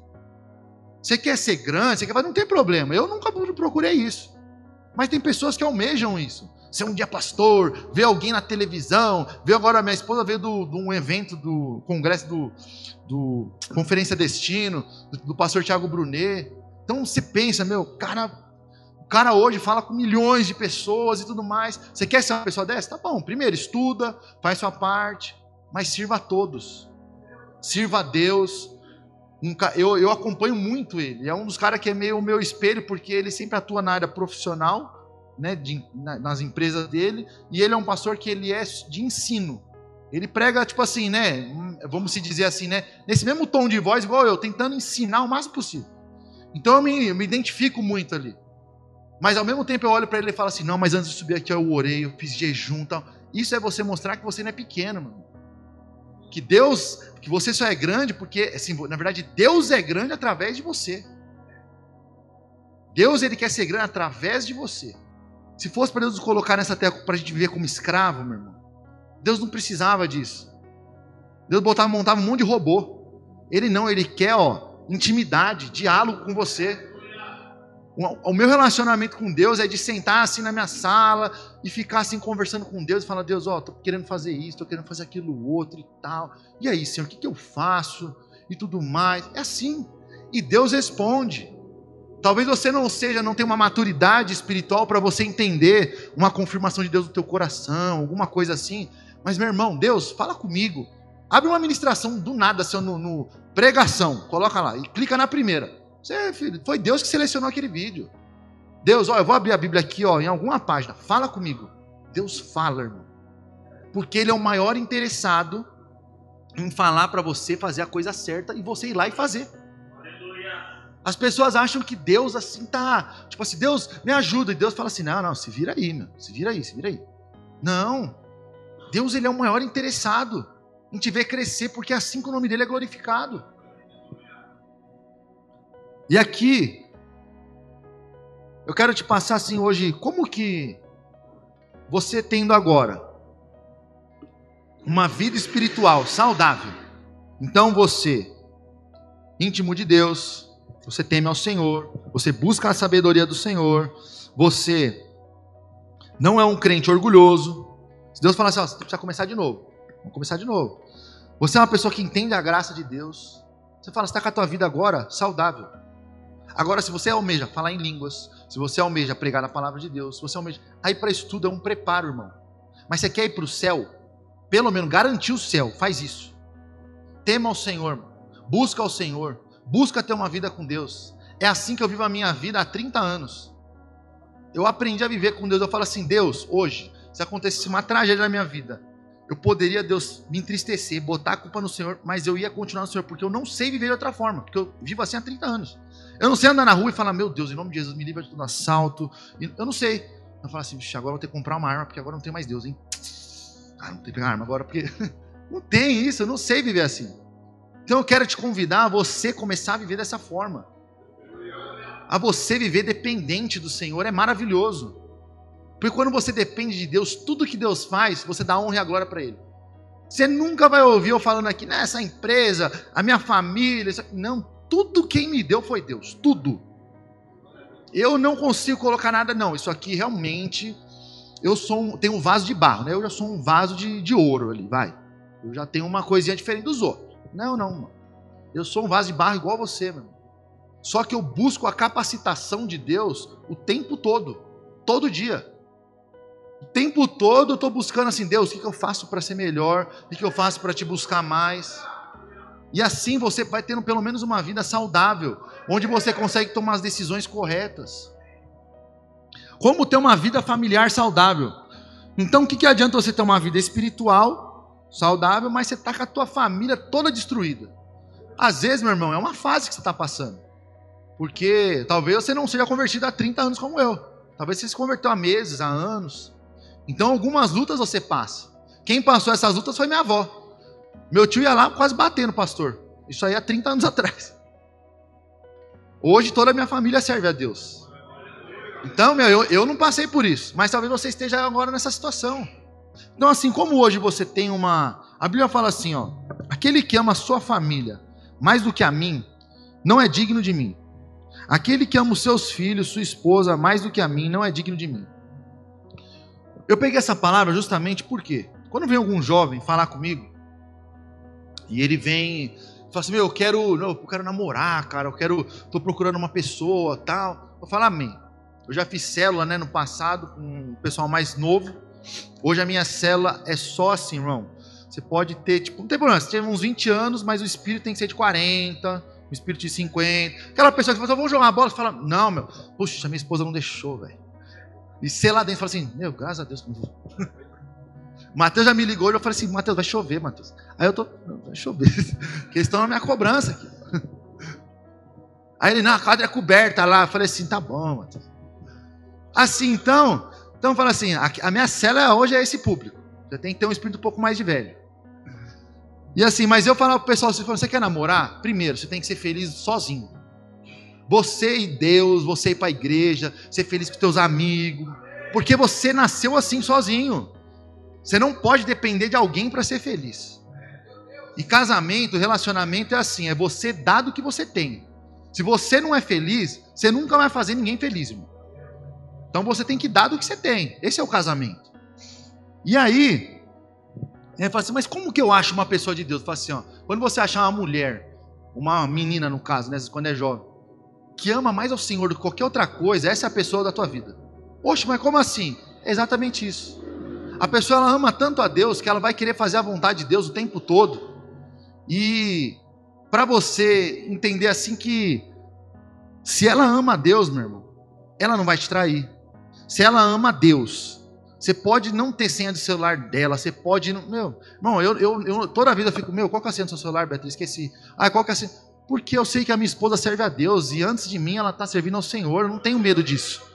Você quer ser grande, não tem problema, eu nunca procurei isso, mas tem pessoas que almejam isso, ser um dia pastor, ver alguém na televisão, ver agora, minha esposa veio de um evento do congresso do Conferência Destino, do pastor Tiago Brunet, então você pensa, o cara hoje fala com milhões de pessoas e tudo mais. Você quer ser uma pessoa dessa? Tá bom, primeiro estuda, faz sua parte, mas sirva a todos. Sirva a Deus. Eu acompanho muito ele. É um dos caras que é meio o meu espelho, porque ele sempre atua na área profissional, né, nas empresas dele, e ele é um pastor que ele é de ensino. Ele prega, tipo assim, né, vamos se dizer assim, né, nesse mesmo tom de voz, igual eu, tentando ensinar o máximo possível. Então eu me identifico muito ali. Mas ao mesmo tempo eu olho para ele e falo assim, não, mas antes de subir aqui eu orei, eu fiz jejum e tal. Isso é você mostrar que você não é pequeno, mano. Que você só é grande porque, assim, na verdade, Deus é grande através de você. Deus, ele quer ser grande através de você. Se fosse para Deus nos colocar nessa terra para a gente viver como escravo, meu irmão, Deus não precisava disso. Deus montava um monte de robô. Ele quer, intimidade, diálogo com você. O meu relacionamento com Deus é de sentar assim na minha sala e ficar assim conversando com Deus e falar, Deus, tô querendo fazer isso, tô querendo fazer aquilo outro e tal. E aí, Senhor, o que eu faço? E tudo mais. É assim. E Deus responde. Talvez você não tenha uma maturidade espiritual para você entender uma confirmação de Deus no teu coração, alguma coisa assim. Mas, meu irmão, Deus, fala comigo. Abre uma ministração do nada, assim, no pregação. Coloca lá e clica na primeira. Filho, foi Deus que selecionou aquele vídeo. Deus, eu vou abrir a Bíblia aqui, em alguma página. Fala comigo. Deus fala, irmão. Porque Ele é o maior interessado em falar para você fazer a coisa certa e você ir lá e fazer. As pessoas acham que Deus assim tá, tipo assim, Deus me ajuda. E Deus fala assim, não, se vira aí, meu. Se vira aí. Não. Deus, Ele é o maior interessado em te ver crescer, porque é assim que o nome dele é glorificado. E aqui, eu quero te passar assim hoje, como que você tendo agora uma vida espiritual saudável, então você, íntimo de Deus, você teme ao Senhor, você busca a sabedoria do Senhor, você não é um crente orgulhoso. Se Deus falar assim, você precisa começar de novo, vamos começar de novo. Você é uma pessoa que entende a graça de Deus, você fala, você está com a tua vida agora saudável. Agora, se você almeja falar em línguas, se você almeja pregar a palavra de Deus, se você almeja... Aí para isso tudo é um preparo, irmão. Mas você quer ir para o céu? Pelo menos garantir o céu, faz isso. Tema ao Senhor, irmão. Busca ao Senhor. Busca ter uma vida com Deus. É assim que eu vivo a minha vida há 30 anos. Eu aprendi a viver com Deus. Eu falo assim, Deus, hoje, se acontecesse uma tragédia na minha vida, eu poderia, Deus, me entristecer, botar a culpa no Senhor, mas eu ia continuar no Senhor, porque eu não sei viver de outra forma, porque eu vivo assim há 30 anos. Eu não sei andar na rua e falar, meu Deus, em nome de Jesus, me livra de todo assalto. Eu não sei. Eu falo assim, agora eu vou ter que comprar uma arma, porque agora não tem mais Deus, hein? Não tem que pegar arma agora, porque não tem isso, eu não sei viver assim. Então eu quero te convidar a você começar a viver dessa forma. A você viver dependente do Senhor, é maravilhoso. Porque quando você depende de Deus, tudo que Deus faz, você dá a honra e a glória para Ele. Você nunca vai ouvir eu falando aqui, essa empresa, a minha família, isso aqui. Não. Tudo quem me deu foi Deus, tudo. Eu não consigo colocar nada, não. Isso aqui realmente, tenho um vaso de barro, né? Eu já sou um vaso de ouro ali, vai. Eu já tenho uma coisinha diferente dos outros. Não. Eu sou um vaso de barro igual a você, meu irmão. Só que eu busco a capacitação de Deus o tempo todo dia. O tempo todo eu estou buscando assim, Deus, o que eu faço para ser melhor? O que eu faço para te buscar mais? E assim você vai tendo pelo menos uma vida saudável, onde você consegue tomar as decisões corretas. Como ter uma vida familiar saudável. Então, o que adianta você ter uma vida espiritual saudável, mas você está com a tua família toda destruída? Às vezes, meu irmão, é uma fase que você está passando. Porque talvez você não seja convertido há 30 anos como eu. Talvez você se converteu há meses, há anos. Então, algumas lutas você passa. Quem passou essas lutas foi minha avó. Meu tio ia lá quase bater no pastor. Isso aí há 30 anos atrás. Hoje toda a minha família serve a Deus. Então, eu não passei por isso. Mas talvez você esteja agora nessa situação. Então, assim, como hoje você tem uma... A Bíblia fala assim, ó. Aquele que ama a sua família mais do que a mim, não é digno de mim. Aquele que ama os seus filhos, sua esposa, mais do que a mim, não é digno de mim. Eu peguei essa palavra justamente porque, quando vem algum jovem falar comigo, e ele vem, fala assim, eu quero namorar, cara, tô procurando uma pessoa, tal. Eu falo, amém. Eu já fiz célula, né, no passado, com o pessoal mais novo. Hoje a minha célula é só assim, irmão. Você pode ter, tipo, não tem problema, você tem uns 20 anos, mas o espírito tem que ser de 40, o espírito de 50. Aquela pessoa que fala, vamos jogar uma bola, você fala, não, meu, puxa, minha esposa não deixou, velho. E você lá dentro fala assim, meu, graças a Deus que não vou. Matheus já me ligou e eu falei assim, Matheus, vai chover, Matheus. Aí eu tô, não, vai chover, porque eles estão na minha cobrança aqui. Aí ele, não, a quadra é coberta lá. Eu falei assim, tá bom, Matheus. Assim, então fala assim, a minha célula hoje é esse público. Você tem que ter um espírito um pouco mais de velho. E assim, mas eu falava pro pessoal, você quer namorar? Primeiro, você tem que ser feliz sozinho. Você e Deus, você ir para a igreja, ser feliz com teus amigos. Porque você nasceu assim sozinho. Você não pode depender de alguém para ser feliz. E casamento, relacionamento é assim, é você dar do que você tem. Se você não é feliz, você nunca vai fazer ninguém feliz, irmão. Então você tem que dar do que você tem. Esse é o casamento. E aí, ele fala assim, mas como que eu acho uma pessoa de Deus? Fala assim, ó, quando você achar uma mulher, uma menina no caso, né, quando é jovem, que ama mais ao Senhor do que qualquer outra coisa, essa é a pessoa da tua vida. Poxa, mas como assim? É exatamente isso. A pessoa ela ama tanto a Deus que ela vai querer fazer a vontade de Deus o tempo todo. E para você entender assim que se ela ama a Deus, meu irmão, ela não vai te trair. Se ela ama a Deus, você pode não ter senha do celular dela, você pode... Meu, irmão, eu toda a vida fico, qual que é a senha do seu celular, Beatriz? Esqueci. Qual que é a senha? Porque eu sei que a minha esposa serve a Deus e antes de mim ela está servindo ao Senhor, eu não tenho medo disso.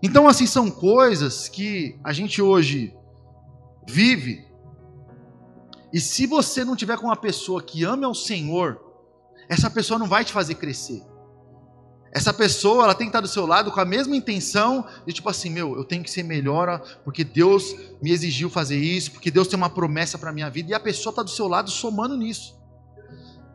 Então, assim, são coisas que a gente hoje vive. E se você não tiver com uma pessoa que ame ao Senhor, essa pessoa não vai te fazer crescer. Essa pessoa, ela tem que estar do seu lado com a mesma intenção de tipo assim, eu tenho que ser melhor, porque Deus me exigiu fazer isso, porque Deus tem uma promessa para a minha vida, e a pessoa está do seu lado somando nisso.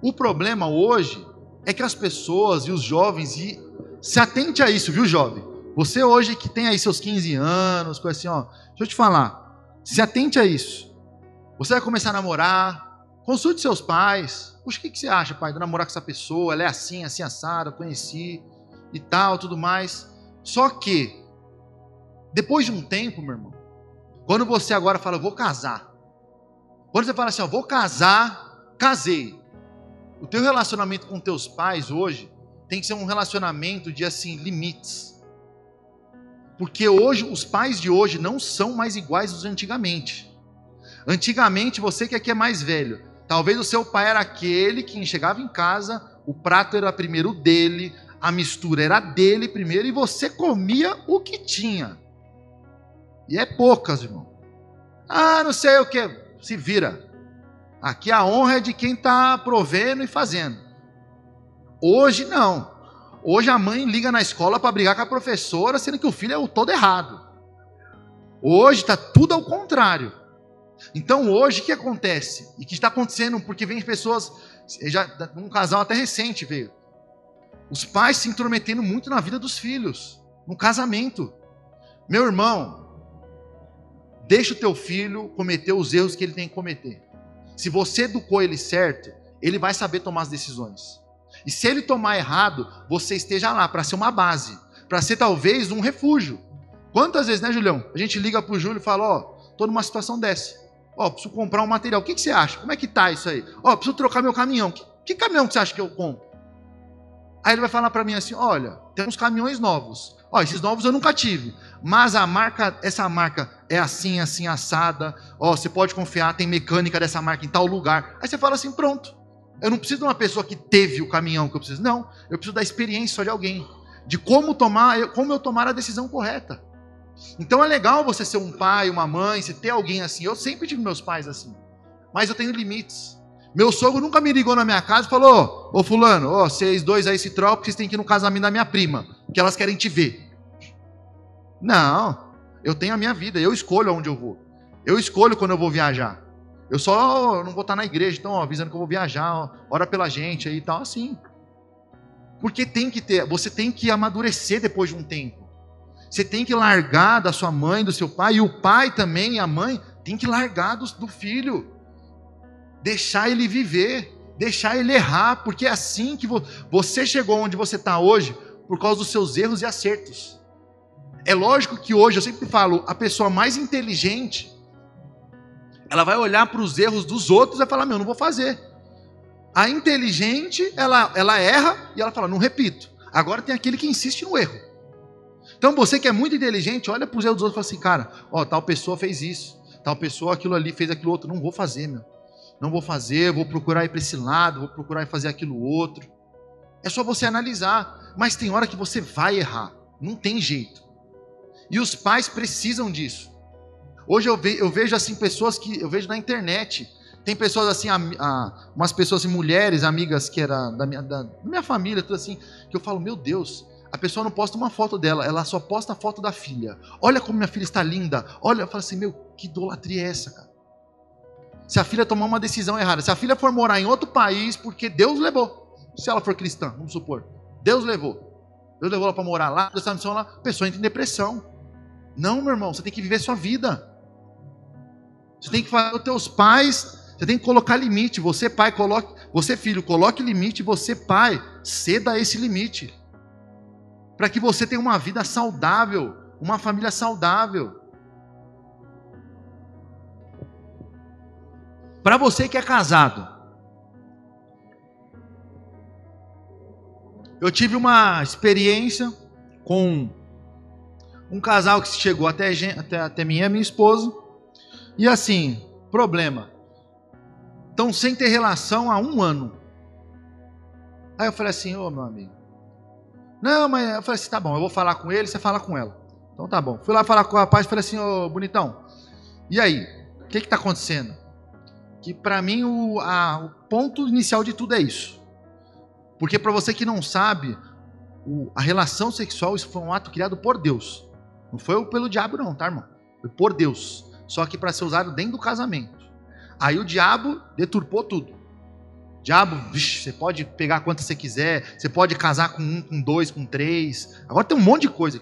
O problema hoje é que as pessoas e os jovens, e se atente a isso, viu, jovem? Você hoje que tem aí seus 15 anos, coisa assim, ó, deixa eu te falar, se atente a isso. Você vai começar a namorar, consulte seus pais. Puxa, o que você acha, pai, de namorar com essa pessoa? Ela é assim, assim, assada, conheci e tal, tudo mais. Só que, depois de um tempo, meu irmão, quando você agora fala, eu vou casar. Quando você fala assim, ó, vou casar, casei. O teu relacionamento com teus pais hoje tem que ser um relacionamento de, assim, limites. Porque hoje, os pais de hoje não são mais iguais aos de antigamente. Antigamente, você que aqui é mais velho, talvez o seu pai era aquele que chegava em casa, o prato era primeiro dele, a mistura era dele primeiro, e você comia o que tinha. E é poucas, irmão. Não sei o que, se vira. Aqui a honra é de quem está provendo e fazendo. Hoje não. Hoje a mãe liga na escola para brigar com a professora, sendo que o filho é o todo errado. Hoje está tudo ao contrário. Então hoje o que acontece? E que está acontecendo porque vem pessoas, um casal até recente veio. Os pais se intrometendo muito na vida dos filhos, no casamento. Meu irmão, deixa o teu filho cometer os erros que ele tem que cometer. Se você educou ele certo, ele vai saber tomar as decisões. E se ele tomar errado, você esteja lá para ser uma base, para ser talvez um refúgio. Quantas vezes, né, Julião? A gente liga para o Júlio e fala, estou numa situação dessa. Preciso comprar um material. O que você acha? Como é que tá isso aí? Preciso trocar meu caminhão. Que caminhão que você acha que eu compro? Aí ele vai falar para mim assim, olha, tem uns caminhões novos. Ó, esses novos eu nunca tive. Mas essa marca é assim, assim, assada. Ó, você pode confiar, tem mecânica dessa marca em tal lugar. Aí você fala assim, pronto. Eu não preciso de uma pessoa que teve o caminhão que eu preciso. Não, eu preciso da experiência só de alguém. De como eu tomar a decisão correta. Então é legal você ser um pai, uma mãe, você ter alguém assim. Eu sempre tive meus pais assim. Mas eu tenho limites. Meu sogro nunca me ligou na minha casa e falou, ô fulano, ó, vocês dois aí se trocam, vocês têm que ir no casamento da minha prima, que elas querem te ver. Não, eu tenho a minha vida, eu escolho onde eu vou. Eu escolho quando eu vou viajar. Eu não vou estar na igreja, então, ó, avisando que eu vou viajar, ó, ora pela gente aí e tal, assim. Porque você tem que amadurecer depois de um tempo. Você tem que largar da sua mãe, do seu pai, e o pai também, a mãe, tem que largar do filho. Deixar ele viver, deixar ele errar, porque é assim que você chegou onde você está hoje, por causa dos seus erros e acertos. É lógico que hoje, eu sempre falo, a pessoa mais inteligente, ela vai olhar para os erros dos outros e vai falar, não vou fazer. A inteligente, ela erra e ela fala, não repito. Agora tem aquele que insiste no erro. Então você que é muito inteligente, olha para os erros dos outros e fala assim, cara, ó, tal pessoa fez isso, tal pessoa aquilo ali fez aquilo outro, não vou fazer, meu. Não vou fazer, vou procurar ir para esse lado, vou procurar ir fazer aquilo outro. É só você analisar. Mas tem hora que você vai errar. Não tem jeito. E os pais precisam disso. Hoje eu vejo assim pessoas que eu vejo na internet. Tem pessoas assim, umas pessoas assim, mulheres, amigas que era da minha família, tudo assim, que eu falo, meu Deus, a pessoa não posta uma foto dela, ela só posta a foto da filha. Olha como minha filha está linda. Olha, eu falo assim, meu, que idolatria é essa, cara? Se a filha tomar uma decisão errada, se a filha for morar em outro país, porque Deus levou, se ela for cristã, vamos supor, Deus levou ela para morar lá, a pessoa entra em depressão. Não, meu irmão, você tem que viver sua vida. Você tem que falar os teus pais, você tem que colocar limite. Você, pai, você, filho, coloque limite, você, pai, ceda esse limite. Para que você tenha uma vida saudável, uma família saudável. Para você que é casado, eu tive uma experiência com um casal que chegou até mim e a minha esposa, e assim, problema, estão sem ter relação há 1 ano. Aí eu falei assim, ô meu amigo, não, mas eu falei assim, tá bom, eu vou falar com ele, você fala com ela. Então tá bom, fui lá falar com o rapaz e falei assim, ô bonitão, e aí, o que está acontecendo? Que para mim o ponto inicial de tudo é isso. Porque para você que não sabe, a relação sexual, isso foi um ato criado por Deus. Não foi pelo diabo não, tá, irmão? Foi por Deus. Só que para ser usado dentro do casamento. Aí o diabo deturpou tudo. Diabo, você pode pegar quanto você quiser, você pode casar com 1, com 2, com 3. Agora tem um monte de coisa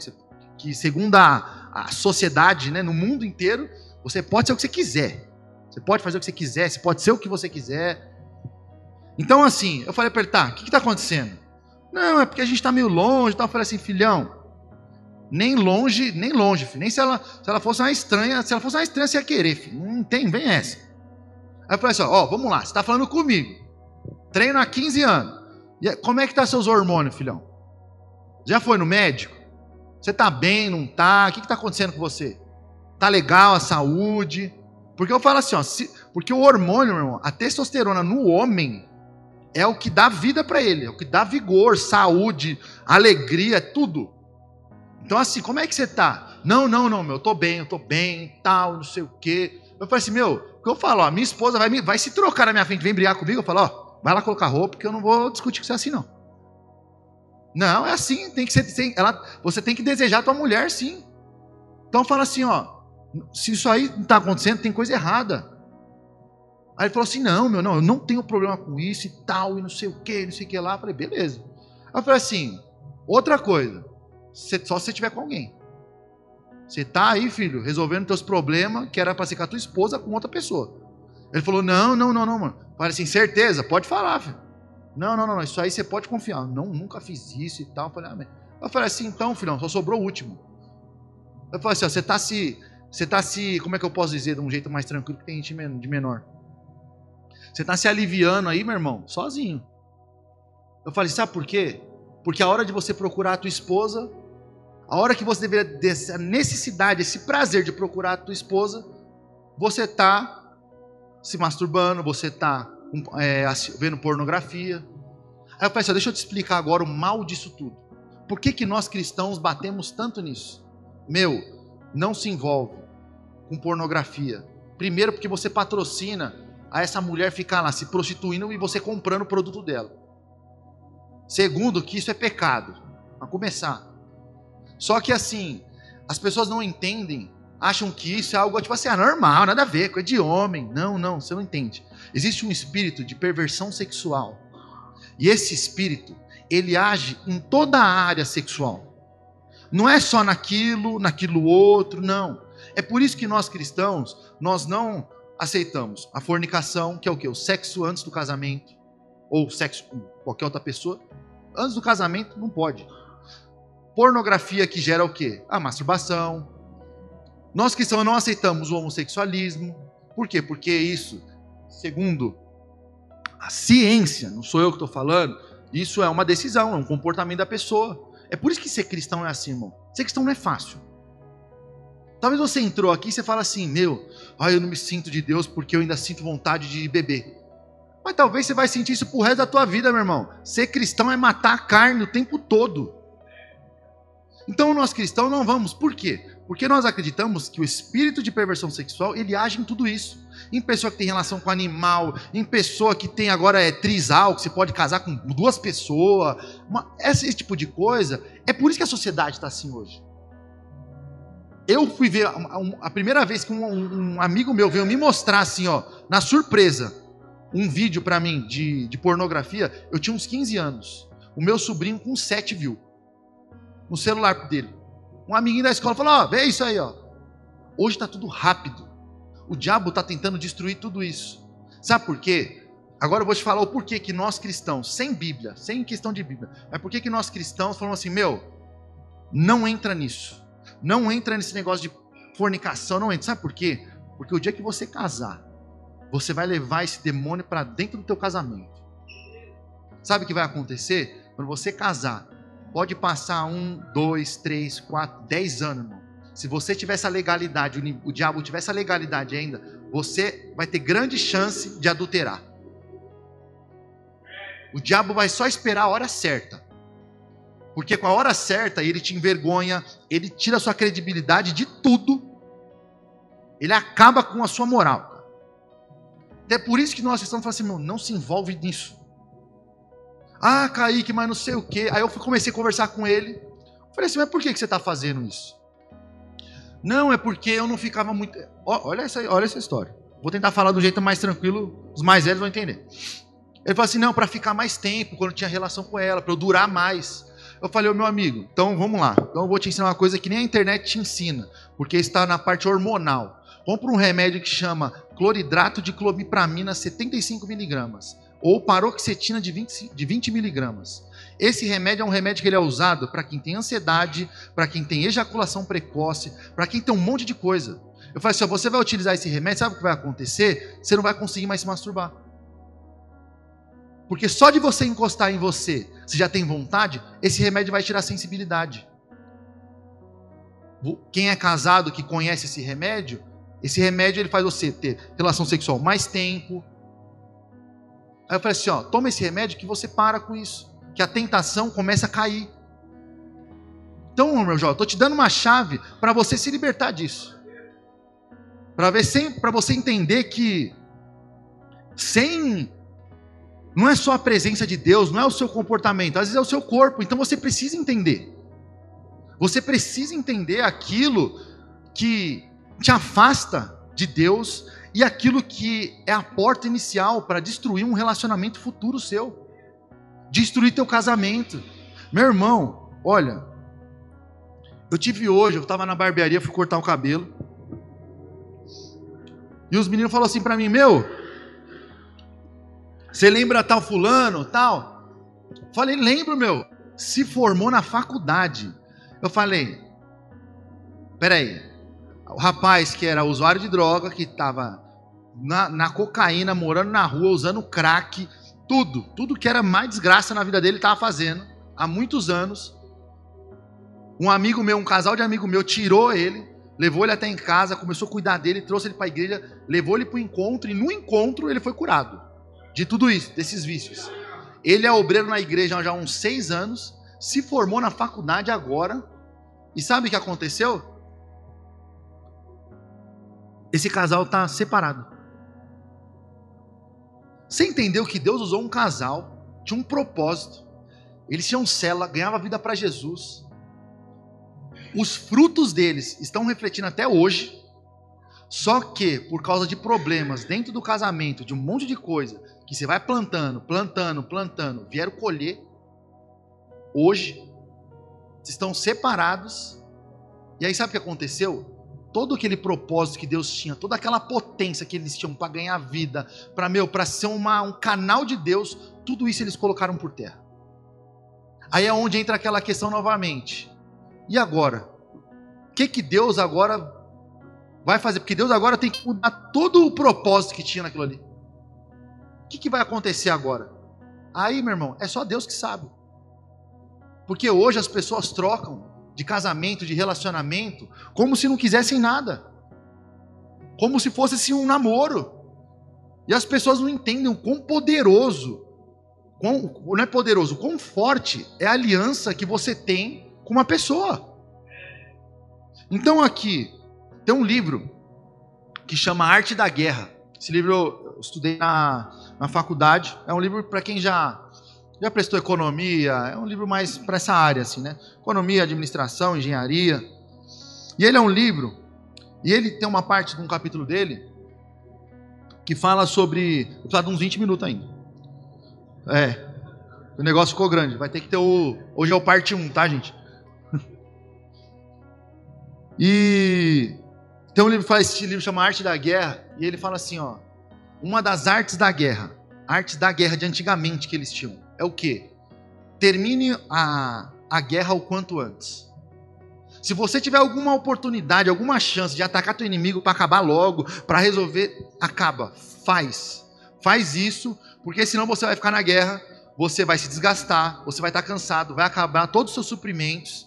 que segundo a sociedade, né, no mundo inteiro, você pode ser o que você quiser. Você pode fazer o que você quiser, você pode ser o que você quiser. Então, assim, eu falei para ele, tá, o que está acontecendo? Não, é porque a gente está meio longe. Então eu falei assim, filhão, nem longe, filho. Nem se ela fosse uma estranha, você ia querer, filho. Não tem, vem essa. Aí eu falei assim, ó, vamos lá, você está falando comigo. Treino há 15 anos. E como é que tá seus hormônios, filhão? Já foi no médico? Você tá bem, não tá? O que está acontecendo com você? Tá legal a saúde? Porque eu falo assim, ó, porque o hormônio, meu irmão, a testosterona no homem é o que dá vida para ele, é o que dá vigor, saúde, alegria, tudo. Então assim, como é que você tá? Não, meu, eu tô bem, tal, não sei o quê. Eu falei assim, meu, o que eu falo, ó, minha esposa vai se trocar na minha frente, vem brigar comigo, eu falo, ó, vai lá colocar roupa, porque eu não vou discutir com você assim, não. Não, é assim, tem que ser, você tem que desejar a tua mulher, sim. Então fala assim, ó, se isso aí não está acontecendo, tem coisa errada. Aí ele falou assim, não, eu não tenho problema com isso e tal, e não sei o que lá. Eu falei, beleza. Aí eu falei assim, outra coisa, só se você estiver com alguém. Você tá aí, filho, resolvendo teus problemas, que era para ser com a tua esposa, com outra pessoa. Ele falou, não, mano. Eu falei assim, certeza, pode falar, filho. Não, isso aí você pode confiar. Não, nunca fiz isso e tal. Eu falei assim, então, filhão, só sobrou o último. Eu falei assim, ó, você está se, como é que eu posso dizer de um jeito mais tranquilo que tem gente de menor? Você está se aliviando aí, meu irmão, sozinho. Eu falei, sabe por quê? Porque a hora de você procurar a tua esposa, A hora que você deveria ter essa necessidade, esse prazer de procurar a tua esposa, você está se masturbando, você está vendo pornografia. Aí eu falei assim, deixa eu te explicar agora o mal disso tudo. Por que nós cristãos batemos tanto nisso? Não se envolve com pornografia. Primeiro porque você patrocina a essa mulher ficar lá se prostituindo e você comprando o produto dela. Segundo, que isso é pecado. Para começar. Só que assim, as pessoas não entendem, acham que isso é algo tipo assim, normal, nada a ver, coisa de homem. Não, você não entende. Existe um espírito de perversão sexual. E esse espírito, ele age em toda a área sexual. Não é só naquilo outro, não. É por isso que nós cristãos, nós não aceitamos a fornicação, que é o quê? O sexo antes do casamento, ou sexo com qualquer outra pessoa. Antes do casamento, não pode. Pornografia que gera o quê? A masturbação. Nós cristãos não aceitamos o homossexualismo. Por quê? Porque isso, segundo a ciência, não sou eu que estou falando, isso é uma decisão, é um comportamento da pessoa. É por isso que ser cristão é assim, irmão. Ser cristão não é fácil. Talvez você entrou aqui e você fala assim, eu não me sinto de Deus porque eu ainda sinto vontade de beber. Mas talvez você vai sentir isso pro resto da tua vida, meu irmão. Ser cristão é matar a carne o tempo todo. Então nós cristãos não vamos. Por quê? Porque nós acreditamos que o espírito de perversão sexual, ele age em tudo isso. Em pessoa que tem relação com animal, em pessoa que tem agora trisal, que você pode casar com 2 pessoas. Esse tipo de coisa. É por isso que a sociedade está assim hoje. Eu fui ver, a primeira vez que um amigo meu veio me mostrar assim, na surpresa, um vídeo para mim de pornografia, eu tinha uns 15 anos. O meu sobrinho com 7 viu. No celular dele. Um amiguinho da escola falou, vê isso aí, Hoje está tudo rápido. O diabo está tentando destruir tudo isso. Sabe por quê? Agora eu vou te falar o porquê que nós cristãos, sem Bíblia, sem questão de Bíblia, mas por que nós cristãos falamos assim, não entra nisso. Não entra nesse negócio de fornicação, não entra. Sabe por quê? Porque o dia que você casar, você vai levar esse demônio para dentro do teu casamento. Sabe o que vai acontecer? Quando você casar, pode passar 1, 2, 3, 4, 10 anos, irmão. Se você tiver essa legalidade, o diabo tiver essa legalidade ainda, você vai ter grande chance de adulterar. O diabo vai só esperar a hora certa. Porque com a hora certa, ele te envergonha, ele tira a sua credibilidade de tudo. Ele acaba com a sua moral. Até por isso que nós estamos falando assim, não se envolve nisso. Kaique, mas não sei o quê. Aí eu comecei a conversar com ele. Falei assim, mas por que você está fazendo isso? Não, é porque eu não ficava muito... Olha essa história. Vou tentar falar do jeito mais tranquilo, os mais velhos vão entender. Ele falou assim, não, para ficar mais tempo, quando eu tinha relação com ela, para eu durar mais. Eu falei, meu amigo, então vamos lá. Então eu vou te ensinar uma coisa que nem a internet te ensina, porque está na parte hormonal. Compra um remédio que chama cloridrato de clomipramina 75 miligramas. Ou paroxetina de 20 miligramas. Esse remédio é um remédio que ele é usado para quem tem ansiedade, para quem tem ejaculação precoce, para quem tem um monte de coisa. Eu falei assim, você vai utilizar esse remédio, sabe o que vai acontecer? Você não vai conseguir mais se masturbar. Porque só de você encostar em você, se já tem vontade, esse remédio vai tirar a sensibilidade. Quem é casado, que conhece esse remédio ele faz você ter relação sexual mais tempo. Aí eu falei assim, toma esse remédio que você para com isso. Que a tentação começa a cair. Então, meu jovem, eu estou te dando uma chave para você se libertar disso. Para você entender que não é só a presença de Deus, não é o seu comportamento, às vezes é o seu corpo. Então você precisa entender. Você precisa entender aquilo que te afasta de Deus e aquilo que é a porta inicial para destruir um relacionamento futuro seu. Destruir teu casamento. Meu irmão, olha, eu estava na barbearia, fui cortar o cabelo. E os meninos falaram assim para mim, você lembra tal fulano, tal? Falei, lembro, se formou na faculdade. Eu falei, peraí, o rapaz que era usuário de droga, que estava na cocaína, morando na rua, usando crack, tudo que era mais desgraça na vida dele, ele estava fazendo, há muitos anos. Um amigo meu, um casal de amigo meu, tirou ele, levou ele até em casa, começou a cuidar dele, trouxe ele para a igreja, levou ele para o encontro, e no encontro ele foi curado de tudo isso, desses vícios. Ele é obreiro na igreja já há uns 6 anos, se formou na faculdade agora, e sabe o que aconteceu? Esse casal está separado. Você entendeu que Deus usou um casal, tinha um propósito, eles tinham célula, ganhavam vida para Jesus. Os frutos deles estão refletindo até hoje, só que por causa de problemas dentro do casamento, de um monte de coisa, que você vai plantando, vieram colher, hoje, estão separados, e aí sabe o que aconteceu? Todo aquele propósito que Deus tinha, toda aquela potência que eles tinham para ganhar vida, para ser um canal de Deus, tudo isso eles colocaram por terra. Aí é onde entra aquela questão novamente. E agora? O que Deus agora vai fazer? Porque Deus agora tem que mudar todo o propósito que tinha naquilo ali. O que vai acontecer agora? Aí, meu irmão, é só Deus que sabe. Porque hoje as pessoas trocam de casamento, de relacionamento, como se não quisessem nada. Como se fosse assim, um namoro. E as pessoas não entendem o quão poderoso, não é poderoso, o quão forte é a aliança que você tem com uma pessoa. Então aqui, tem um livro que chama Arte da Guerra. Esse livro eu estudei na faculdade. É um livro para quem já prestou economia, é um livro mais para essa área, assim, né? Economia, administração, engenharia. E ele é um livro, e ele tem uma parte de um capítulo dele que fala sobre. Vou precisar de uns 20 minutos ainda. O negócio ficou grande. Vai ter que ter hoje é o parte 1, tá, gente? E tem um livro que fala, esse livro chama Arte da Guerra, e ele fala assim, ó, uma das artes da guerra de antigamente que eles tinham, é o quê? Termine a guerra o quanto antes. Se você tiver alguma oportunidade, alguma chance de atacar teu inimigo para acabar logo, para resolver, acaba, faz isso, porque senão você vai ficar na guerra, você vai se desgastar, você vai estar cansado, vai acabar todos os seus suprimentos,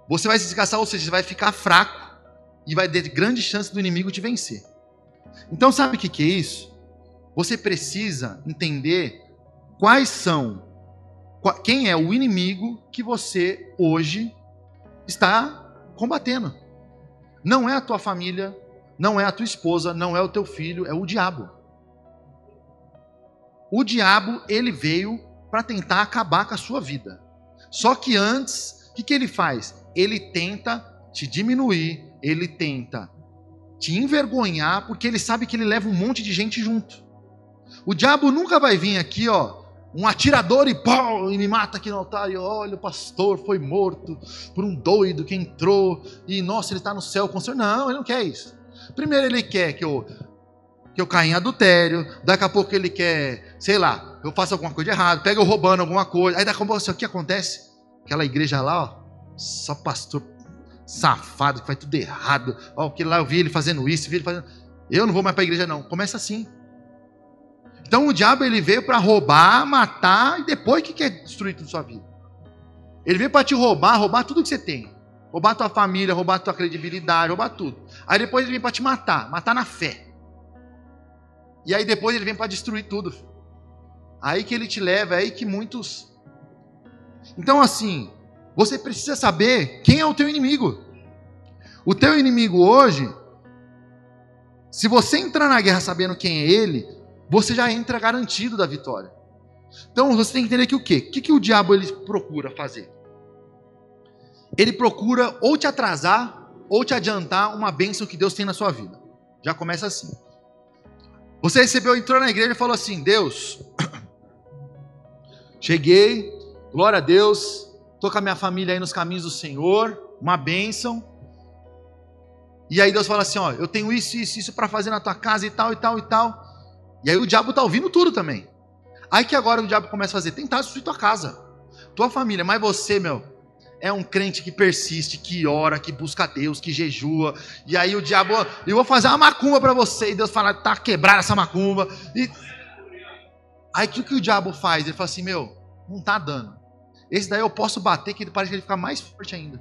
você vai se desgastar, ou seja, você vai ficar fraco e vai ter grande chance do inimigo te vencer. Então sabe o que é isso? Você precisa entender quem é o inimigo que você hoje está combatendo. Não é a tua família, não é a tua esposa, não é o teu filho, é o diabo. O diabo, ele veio para tentar acabar com a sua vida. Só que antes, o que ele faz? Ele tenta te diminuir, ele tenta te envergonhar, porque ele sabe que ele leva um monte de gente junto. O diabo nunca vai vir aqui, ó, um atirador e me mata aqui no altar, e olha, o pastor foi morto por um doido que entrou, e nossa, ele está no céu com o Senhor. Não, ele não quer isso. Primeiro ele quer que eu caia em adultério, daqui a pouco ele quer, sei lá, eu faço alguma coisa de errado, pega eu roubando alguma coisa, aí daqui a pouco assim, o que acontece? Aquela igreja lá, ó, só pastor safado, que faz tudo errado, ó, que lá eu vi ele fazendo isso, eu não vou mais para a igreja não. Começa assim. Então o diabo, ele veio para roubar, matar, e depois que quer destruir tudo sua vida. Ele veio para te roubar tudo que você tem. Roubar tua família, roubar tua credibilidade, roubar tudo. Aí depois ele vem para te matar na fé. E aí depois ele vem para destruir tudo. Aí que ele te leva, é aí que muitos... Então assim, você precisa saber quem é o teu inimigo. O teu inimigo hoje, se você entrar na guerra sabendo quem é ele, você já entra garantido da vitória. Então você tem que entender que o quê? O que o diabo ele procura fazer? Ele procura ou te atrasar, ou te adiantar uma bênção que Deus tem na sua vida. Já começa assim. Você entrou na igreja e falou assim, Deus, cheguei, glória a Deus, estou com a minha família aí nos caminhos do Senhor, uma bênção. E aí Deus fala assim, ó, eu tenho isso para fazer na tua casa e tal, e tal, e tal. E aí o diabo está ouvindo tudo também. Aí que agora o diabo começa a fazer, tentar destruir tua casa, tua família, mas você, é um crente que persiste, que ora, que busca Deus, que jejua. E aí o diabo, eu vou fazer uma macumba para você. E Deus fala, tá quebrada essa macumba. E aí o que o diabo faz? Ele fala assim, não tá dando. Esse daí eu posso bater, que ele parece que ele fica mais forte ainda.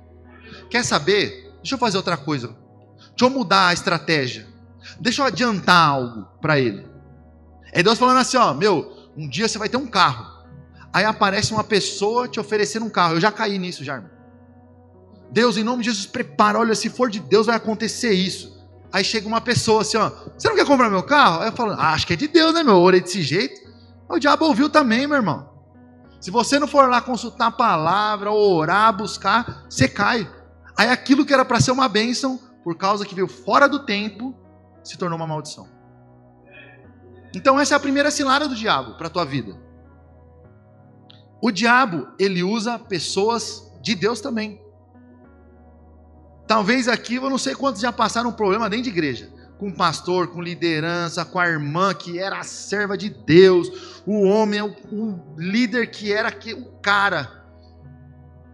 Quer saber? Deixa eu fazer outra coisa. Deixa eu mudar a estratégia. Deixa eu adiantar algo para ele. É Deus falando assim, ó, um dia você vai ter um carro. Aí aparece uma pessoa te oferecendo um carro. Eu já caí nisso já, irmão. Deus, em nome de Jesus, prepara. Olha, se for de Deus vai acontecer isso. Aí chega uma pessoa assim, ó, você não quer comprar meu carro? Aí eu falo, acho que é de Deus, né, meu? Eu orei desse jeito. O diabo ouviu também, meu irmão. Se você não for lá consultar a palavra, orar, buscar, você cai. Aí aquilo que era para ser uma bênção, por causa que veio fora do tempo, se tornou uma maldição. Então essa é a primeira cilada do diabo para a tua vida. O diabo, ele usa pessoas de Deus também. Talvez aqui, eu não sei quantos já passaram um problema dentro de igreja. Com o pastor, com liderança, com a irmã que era a serva de Deus, o homem, o líder que era o cara.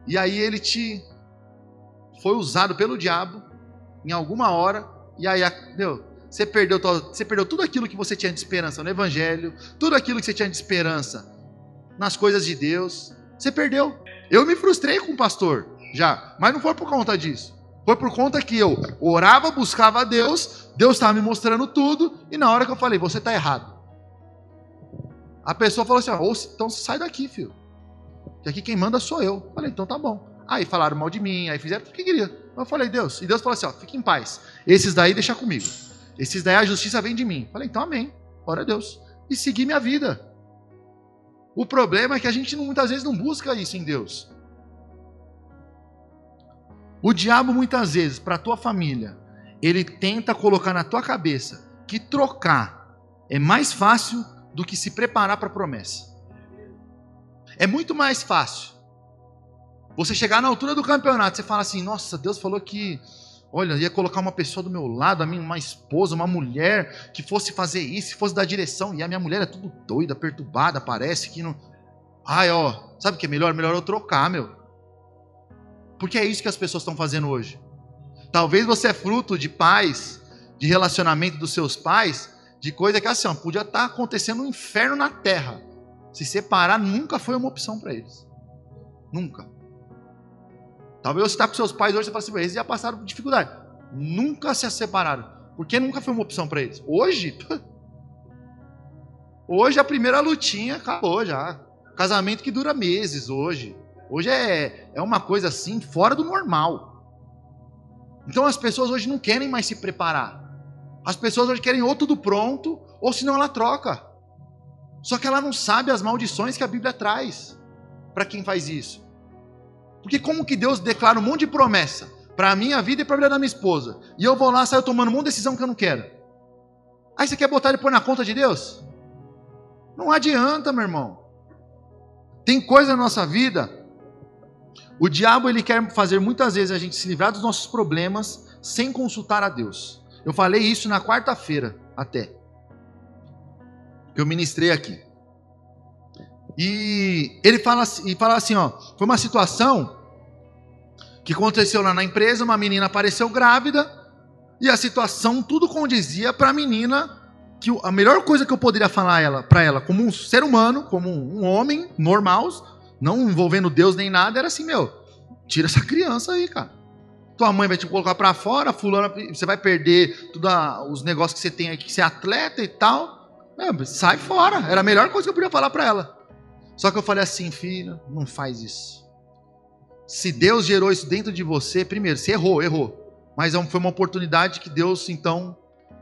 E aí ele foi usado pelo diabo em alguma hora, e aí, você perdeu tudo aquilo que você tinha de esperança no evangelho, tudo aquilo que você tinha de esperança nas coisas de Deus, você perdeu. Eu me frustrei com o pastor, já, mas não foi por conta disso. Foi por conta que eu orava, buscava a Deus, Deus estava me mostrando tudo, e na hora que eu falei, você está errado. A pessoa falou assim, então sai daqui, filho. Que aqui quem manda sou eu. Eu falei, então tá bom. Aí falaram mal de mim, aí fizeram o que queria. Eu falei, Deus. E Deus falou assim, fique em paz. Esses daí deixa comigo. Esses daí a justiça vem de mim. Eu falei, então amém. Glória a Deus. E segui minha vida. O problema é que a gente muitas vezes não busca isso em Deus. O diabo muitas vezes, para a tua família, ele tenta colocar na tua cabeça que trocar é mais fácil do que se preparar para a promessa. É muito mais fácil você chegar na altura do campeonato, você fala assim, nossa, Deus falou que, olha, ia colocar uma pessoa do meu lado, uma esposa, uma mulher, que fosse fazer isso, que fosse dar direção, e a minha mulher é tudo doida, perturbada, parece que não... sabe o que é melhor? Melhor eu trocar, meu. Porque é isso que as pessoas estão fazendo hoje. Talvez você é fruto de pais, de relacionamento dos seus pais, de coisa que assim, podia estar acontecendo um inferno na terra. Se separar nunca foi uma opção para eles. Nunca. Talvez você está com seus pais hoje e fala assim, eles já passaram por dificuldade. Nunca se separaram. Porque nunca foi uma opção para eles. Hoje a primeira lutinha acabou já. Casamento que dura meses hoje. Hoje é uma coisa assim, fora do normal. Então as pessoas hoje não querem mais se preparar. As pessoas hoje querem ou tudo pronto, ou senão ela troca. Só que ela não sabe as maldições que a Bíblia traz para quem faz isso. Porque como que Deus declara um monte de promessa para a minha vida e para a vida da minha esposa, e eu vou lá, saio tomando um monte de decisão que eu não quero. Aí você quer botar ele pôr na conta de Deus? Não adianta, meu irmão. Tem coisa na nossa vida... O diabo, ele quer fazer muitas vezes a gente se livrar dos nossos problemas sem consultar a Deus. Eu falei isso na quarta-feira até, que eu ministrei aqui. E ele fala assim, foi uma situação que aconteceu lá na empresa, uma menina apareceu grávida, e a situação tudo condizia para a menina, que a melhor coisa que eu poderia falar para ela, como um ser humano, como um homem normal, não envolvendo Deus nem nada, era assim, tira essa criança aí, cara. Tua mãe vai te colocar pra fora, fulana, você vai perder todos os negócios que você tem aqui, que você é atleta e tal. Sai fora. Era a melhor coisa que eu podia falar pra ela. Só que eu falei assim, filha, não faz isso. Se Deus gerou isso dentro de você, primeiro, você errou. Mas foi uma oportunidade que Deus, então,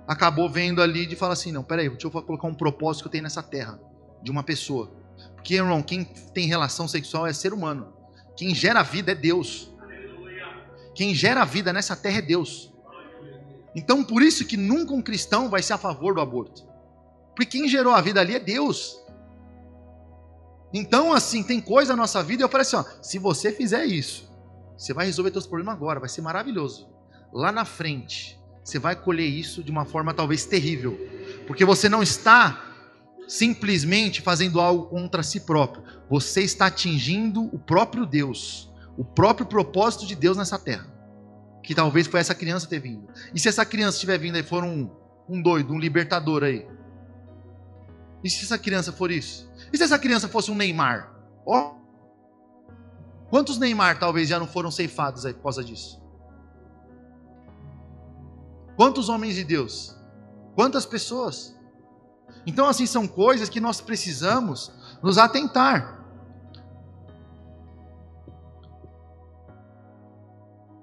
acabou vendo ali de falar assim, não, peraí, deixa eu colocar um propósito que eu tenho nessa terra, de uma pessoa. Porque, irmão, quem tem relação sexual é ser humano. Quem gera a vida é Deus. Quem gera a vida nessa terra é Deus. Então, por isso que nunca um cristão vai ser a favor do aborto. Porque quem gerou a vida ali é Deus. Então, assim, tem coisa na nossa vida, e eu falei assim, se você fizer isso, você vai resolver seus problemas agora, vai ser maravilhoso. Lá na frente, você vai colher isso de uma forma talvez terrível. Porque você não está simplesmente fazendo algo contra si próprio. Você está atingindo o próprio Deus, o próprio propósito de Deus nessa terra, que talvez foi essa criança ter vindo. E se essa criança tiver vindo aí, for um doido, um libertador aí? E se essa criança for isso? E se essa criança fosse um Neymar? Quantos Neymar talvez já não foram ceifados aí por causa disso? Quantos homens de Deus? Quantas pessoas? Então, assim, são coisas que nós precisamos nos atentar.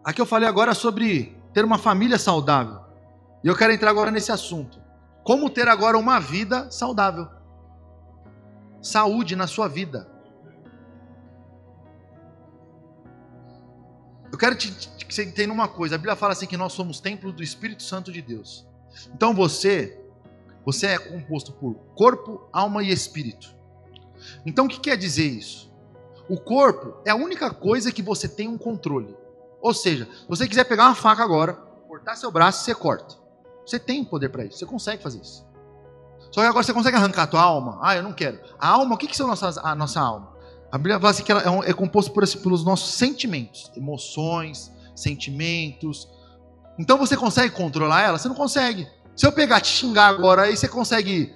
Aqui eu falei agora sobre ter uma família saudável. E eu quero entrar agora nesse assunto. Como ter agora uma vida saudável? Saúde na sua vida. Eu quero que você entenda uma coisa. A Bíblia fala assim que nós somos templo do Espírito Santo de Deus. Então você é composto por corpo, alma e espírito. Então o que quer dizer isso? O corpo é a única coisa que você tem um controle. Ou seja, se você quiser pegar uma faca agora, cortar seu braço, você corta. Você tem poder para isso, você consegue fazer isso. Só que agora você consegue arrancar a tua alma? Ah, eu não quero. A alma, o que são a nossa alma? A Bíblia fala assim que ela é composta pelos nossos sentimentos, emoções, sentimentos. Então você consegue controlar ela? Você não consegue. Se eu pegar, te xingar agora, aí você consegue,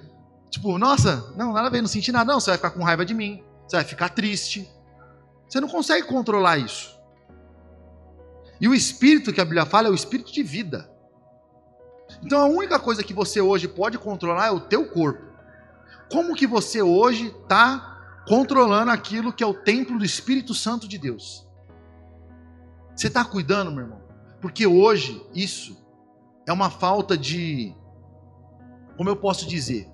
tipo, nossa, não, nada a ver, não senti nada. Não, você vai ficar com raiva de mim, você vai ficar triste. Você não consegue controlar isso. E o espírito que a Bíblia fala é o espírito de vida. Então a única coisa que você hoje pode controlar é o teu corpo. Como que você hoje está controlando aquilo que é o templo do Espírito Santo de Deus? Você está cuidando, meu irmão? Porque hoje isso é uma falta de... Como eu posso dizer?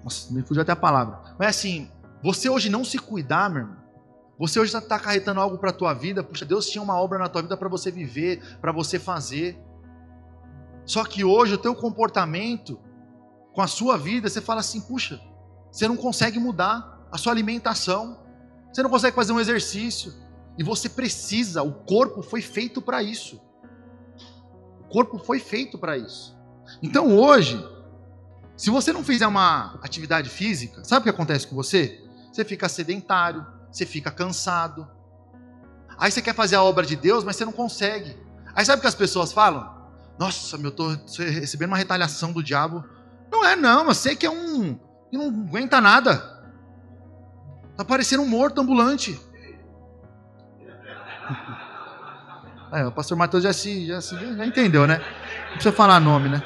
Nossa, me fugiu até a palavra. Mas assim, você hoje não se cuidar, meu irmão. Você hoje está acarretando algo para a tua vida. Puxa, Deus tinha uma obra na tua vida para você viver, para você fazer. Só que hoje o teu comportamento com a sua vida, você fala assim, puxa, você não consegue mudar a sua alimentação, você não consegue fazer um exercício, e você precisa, o corpo foi feito para isso. O corpo foi feito para isso. Então hoje, se você não fizer uma atividade física, sabe o que acontece com você? Você fica sedentário, você fica cansado. Aí você quer fazer a obra de Deus, mas você não consegue. Aí sabe o que as pessoas falam? Nossa, eu estou recebendo uma retaliação do diabo. Não é não, você que é que não aguenta nada. Está parecendo um morto ambulante. O pastor Matheus já entendeu, né? Não precisa falar nome, né?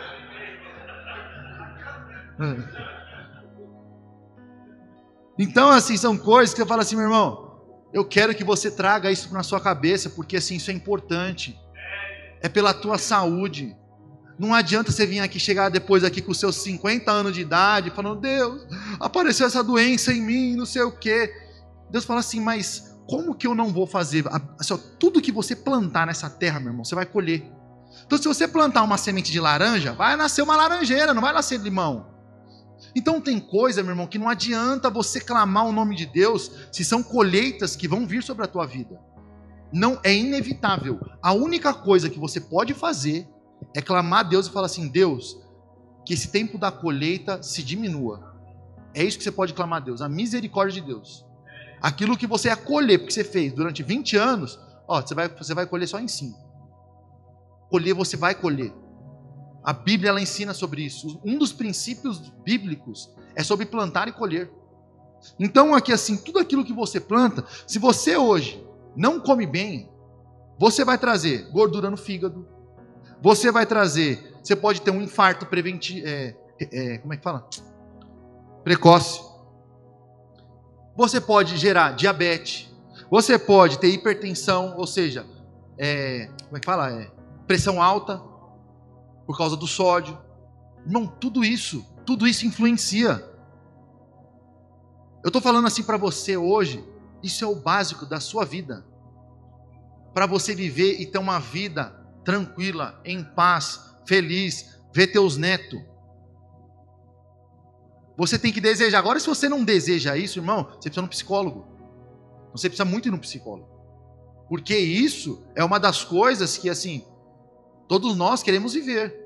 Então, assim, são coisas que eu falo assim, meu irmão, eu quero que você traga isso na sua cabeça, porque assim, isso é importante. É pela tua saúde. Não adianta você vir aqui, chegar depois aqui com os seus 50 anos de idade, falando, Deus, apareceu essa doença em mim, não sei o quê. Deus fala assim, mas como que eu não vou fazer? Assim, ó, tudo que você plantar nessa terra, meu irmão, você vai colher. Então, se você plantar uma semente de laranja, vai nascer uma laranjeira, não vai nascer limão. Então, tem coisa, meu irmão, que não adianta você clamar o nome de Deus, se são colheitas que vão vir sobre a tua vida. Não, é inevitável. A única coisa que você pode fazer é clamar a Deus e falar assim, Deus, que esse tempo da colheita se diminua. É isso que você pode clamar a Deus, a misericórdia de Deus. Aquilo que você ia colher, porque você fez durante 20 anos, ó, você vai colher só em 5. Colher, você vai colher. A Bíblia, ela ensina sobre isso. Um dos princípios bíblicos é sobre plantar e colher. Então, aqui assim, tudo aquilo que você planta, se você hoje não come bem, você vai trazer gordura no fígado, você pode ter um infarto preventivo, como é que fala? Precoce. Você pode gerar diabetes, você pode ter hipertensão, ou seja, como é que fala? Pressão alta, por causa do sódio. Irmão, tudo isso influencia. Eu estou falando assim para você hoje, isso é o básico da sua vida. Para você viver e ter uma vida tranquila, em paz, feliz, ver teus netos. Você tem que desejar. Agora, se você não deseja isso, irmão, você precisa de um psicólogo. Você precisa muito ir no psicólogo. Porque isso é uma das coisas que, assim, todos nós queremos viver.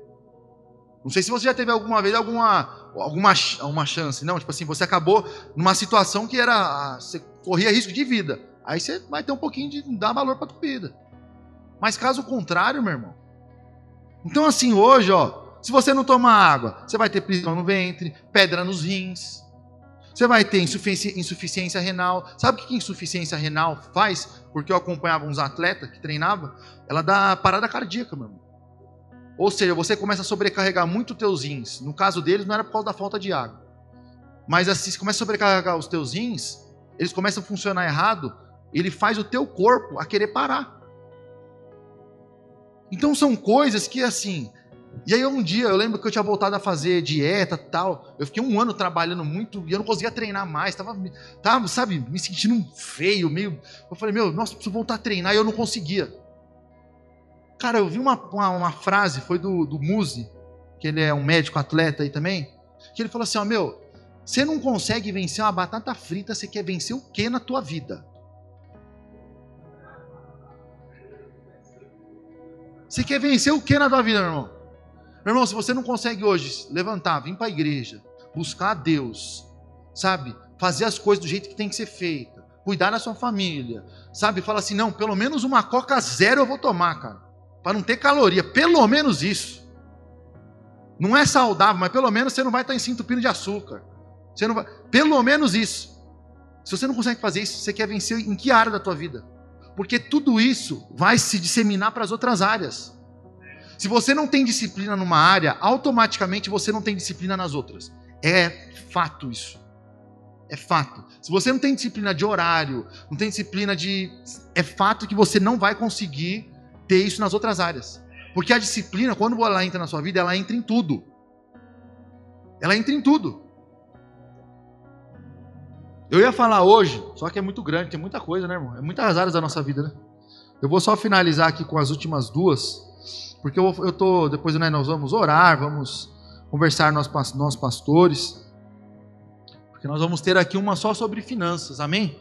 Não sei se você já teve alguma vez alguma chance. Não, tipo assim, você acabou numa situação que você corria risco de vida. Aí você vai ter um pouquinho de dar valor para a tua vida. Mas caso contrário, meu irmão. Então assim, hoje, ó, se você não tomar água, você vai ter prisão no ventre, pedra nos rins. Você vai ter insuficiência renal. Sabe o que insuficiência renal faz? Porque eu acompanhava uns atletas que treinavam. Ela dá parada cardíaca, meu irmão. Ou seja, você começa a sobrecarregar muito os teus rins. No caso deles, não era por causa da falta de água. Mas assim, se começa a sobrecarregar os teus rins, eles começam a funcionar errado, ele faz o teu corpo a querer parar. Então são coisas que assim... E aí um dia, eu lembro que eu tinha voltado a fazer dieta e tal, eu fiquei 1 ano trabalhando muito e eu não conseguia treinar mais, tava, sabe, me sentindo feio, meio... Eu falei, nossa, preciso voltar a treinar e eu não conseguia. Cara, eu vi uma frase, foi do Muzi, que ele é um médico atleta aí também, que ele falou assim, você não consegue vencer uma batata frita, você quer vencer o que na tua vida? Você quer vencer o que na tua vida, meu irmão? Meu irmão, se você não consegue hoje levantar, vir para a igreja, buscar a Deus, sabe? Fazer as coisas do jeito que tem que ser feita, cuidar da sua família, sabe? Fala assim, não, pelo menos uma Coca zero eu vou tomar, cara, para não ter caloria, pelo menos isso. Não é saudável, mas pelo menos você não vai estar se entupindo de açúcar. Você não vai... Pelo menos isso. Se você não consegue fazer isso, você quer vencer em que área da tua vida? Porque tudo isso vai se disseminar para as outras áreas. Se você não tem disciplina numa área, automaticamente você não tem disciplina nas outras. É fato isso. É fato. Se você não tem disciplina de horário, não tem disciplina de... É fato que você não vai conseguir ter isso nas outras áreas. Porque a disciplina, quando ela entra na sua vida, ela entra em tudo. Ela entra em tudo. Eu ia falar hoje, só que é muito grande, tem muita coisa, né, irmão? É muitas áreas da nossa vida, né? Eu vou só finalizar aqui com as últimas duas... Porque eu tô, depois nós vamos orar, vamos conversar nós pastores, porque nós vamos ter aqui uma só sobre finanças, amém?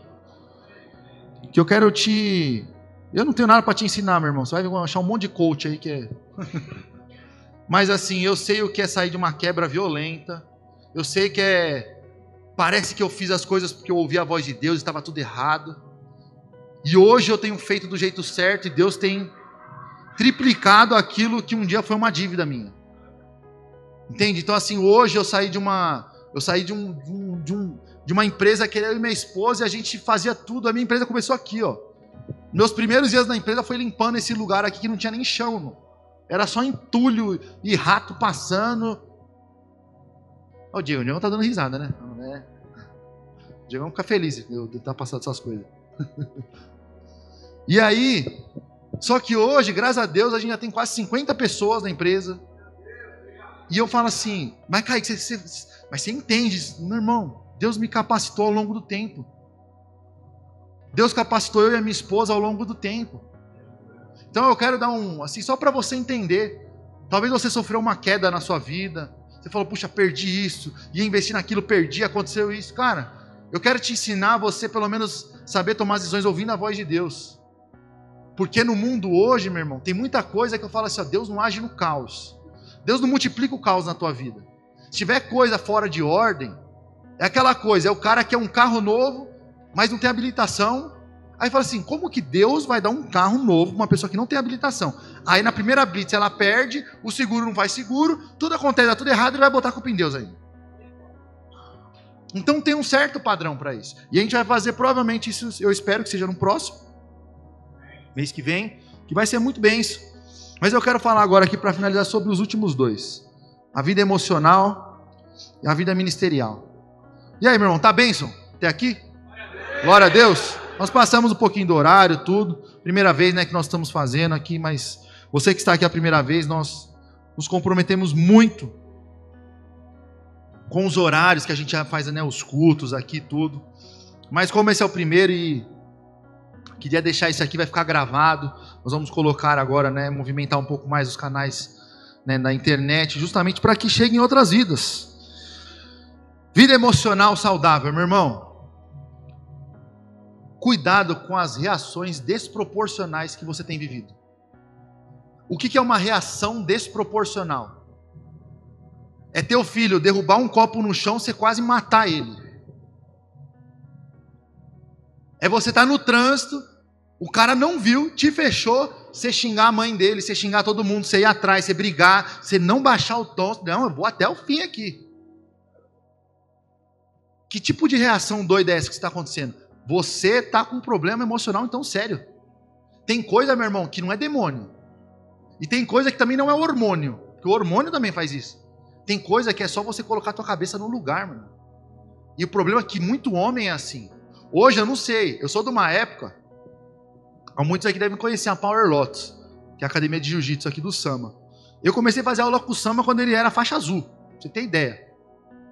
Que eu quero eu não tenho nada para te ensinar, meu irmão, você vai achar um monte de coach aí que é... Mas assim, eu sei o que é sair de uma quebra violenta, eu sei que parece que eu fiz as coisas porque eu ouvi a voz de Deus, estava tudo errado, e hoje eu tenho feito do jeito certo e Deus tem triplicado aquilo que um dia foi uma dívida minha. Entende? Então assim, hoje eu saí de uma empresa que era eu e minha esposa e a gente fazia tudo. A minha empresa começou aqui, ó. Meus primeiros dias na empresa foi limpando esse lugar aqui que não tinha nem chão, não. Era só entulho e rato passando. Ó, o Diego tá dando risada, né? O Diego vai ficar feliz de eu estar passando essas coisas. E aí, só que hoje, graças a Deus, a gente já tem quase 50 pessoas na empresa. E eu falo assim, mas Kaique, mas você entende, meu irmão, Deus me capacitou ao longo do tempo. Deus capacitou eu e a minha esposa ao longo do tempo. Então eu quero dar assim, só para você entender. Talvez você sofreu uma queda na sua vida. Você falou, puxa, perdi isso, ia investir naquilo, perdi, aconteceu isso. Cara, eu quero te ensinar a você pelo menos saber tomar as decisões ouvindo a voz de Deus. Porque no mundo hoje, meu irmão, tem muita coisa que eu falo assim, ó, Deus não age no caos. Deus não multiplica o caos na tua vida. Se tiver coisa fora de ordem, é aquela coisa, é o cara que é um carro novo, mas não tem habilitação. Aí fala assim, como que Deus vai dar um carro novo para uma pessoa que não tem habilitação? Aí na primeira blitz ela perde, o seguro não faz seguro, tudo acontece, dá tudo errado, ele vai botar a culpa em Deus ainda. Então tem um certo padrão para isso. E a gente vai fazer provavelmente isso, eu espero que seja no próximo, mês que vem, que vai ser muito bem isso. Mas eu quero falar agora aqui para finalizar sobre os últimos dois. A vida emocional e a vida ministerial. E aí, meu irmão, tá bênção? Até aqui? Glória a Deus. Nós passamos um pouquinho do horário, tudo. Primeira vez, né, que nós estamos fazendo aqui, mas você que está aqui a primeira vez, nós nos comprometemos muito com os horários que a gente já faz, né, os cultos aqui, tudo. Mas como esse é o primeiro e queria deixar isso aqui, vai ficar gravado. Nós vamos colocar agora, né, movimentar um pouco mais os canais, né, na internet, justamente para que cheguem outras vidas. Vida emocional saudável, meu irmão. Cuidado com as reações desproporcionais que você tem vivido. O que é uma reação desproporcional? É teu filho derrubar um copo no chão, você quase matar ele. É você estar no trânsito, o cara não viu, te fechou, você xingar a mãe dele, você xingar todo mundo, você ir atrás, você brigar, você não baixar o tom. Não, eu vou até o fim aqui. Que tipo de reação doida é essa que está acontecendo? Você está com um problema emocional então sério. Tem coisa, meu irmão, que não é demônio. E tem coisa que também não é hormônio. Porque o hormônio também faz isso. Tem coisa que é só você colocar a tua cabeça no lugar, mano. E o problema é que muito homem é assim. Hoje eu não sei, eu sou de uma época, muitos aqui devem conhecer a Power Lotus, que é a academia de jiu-jitsu aqui do Sama. Eu comecei a fazer aula com o Sama quando ele era faixa azul, pra você ter ideia.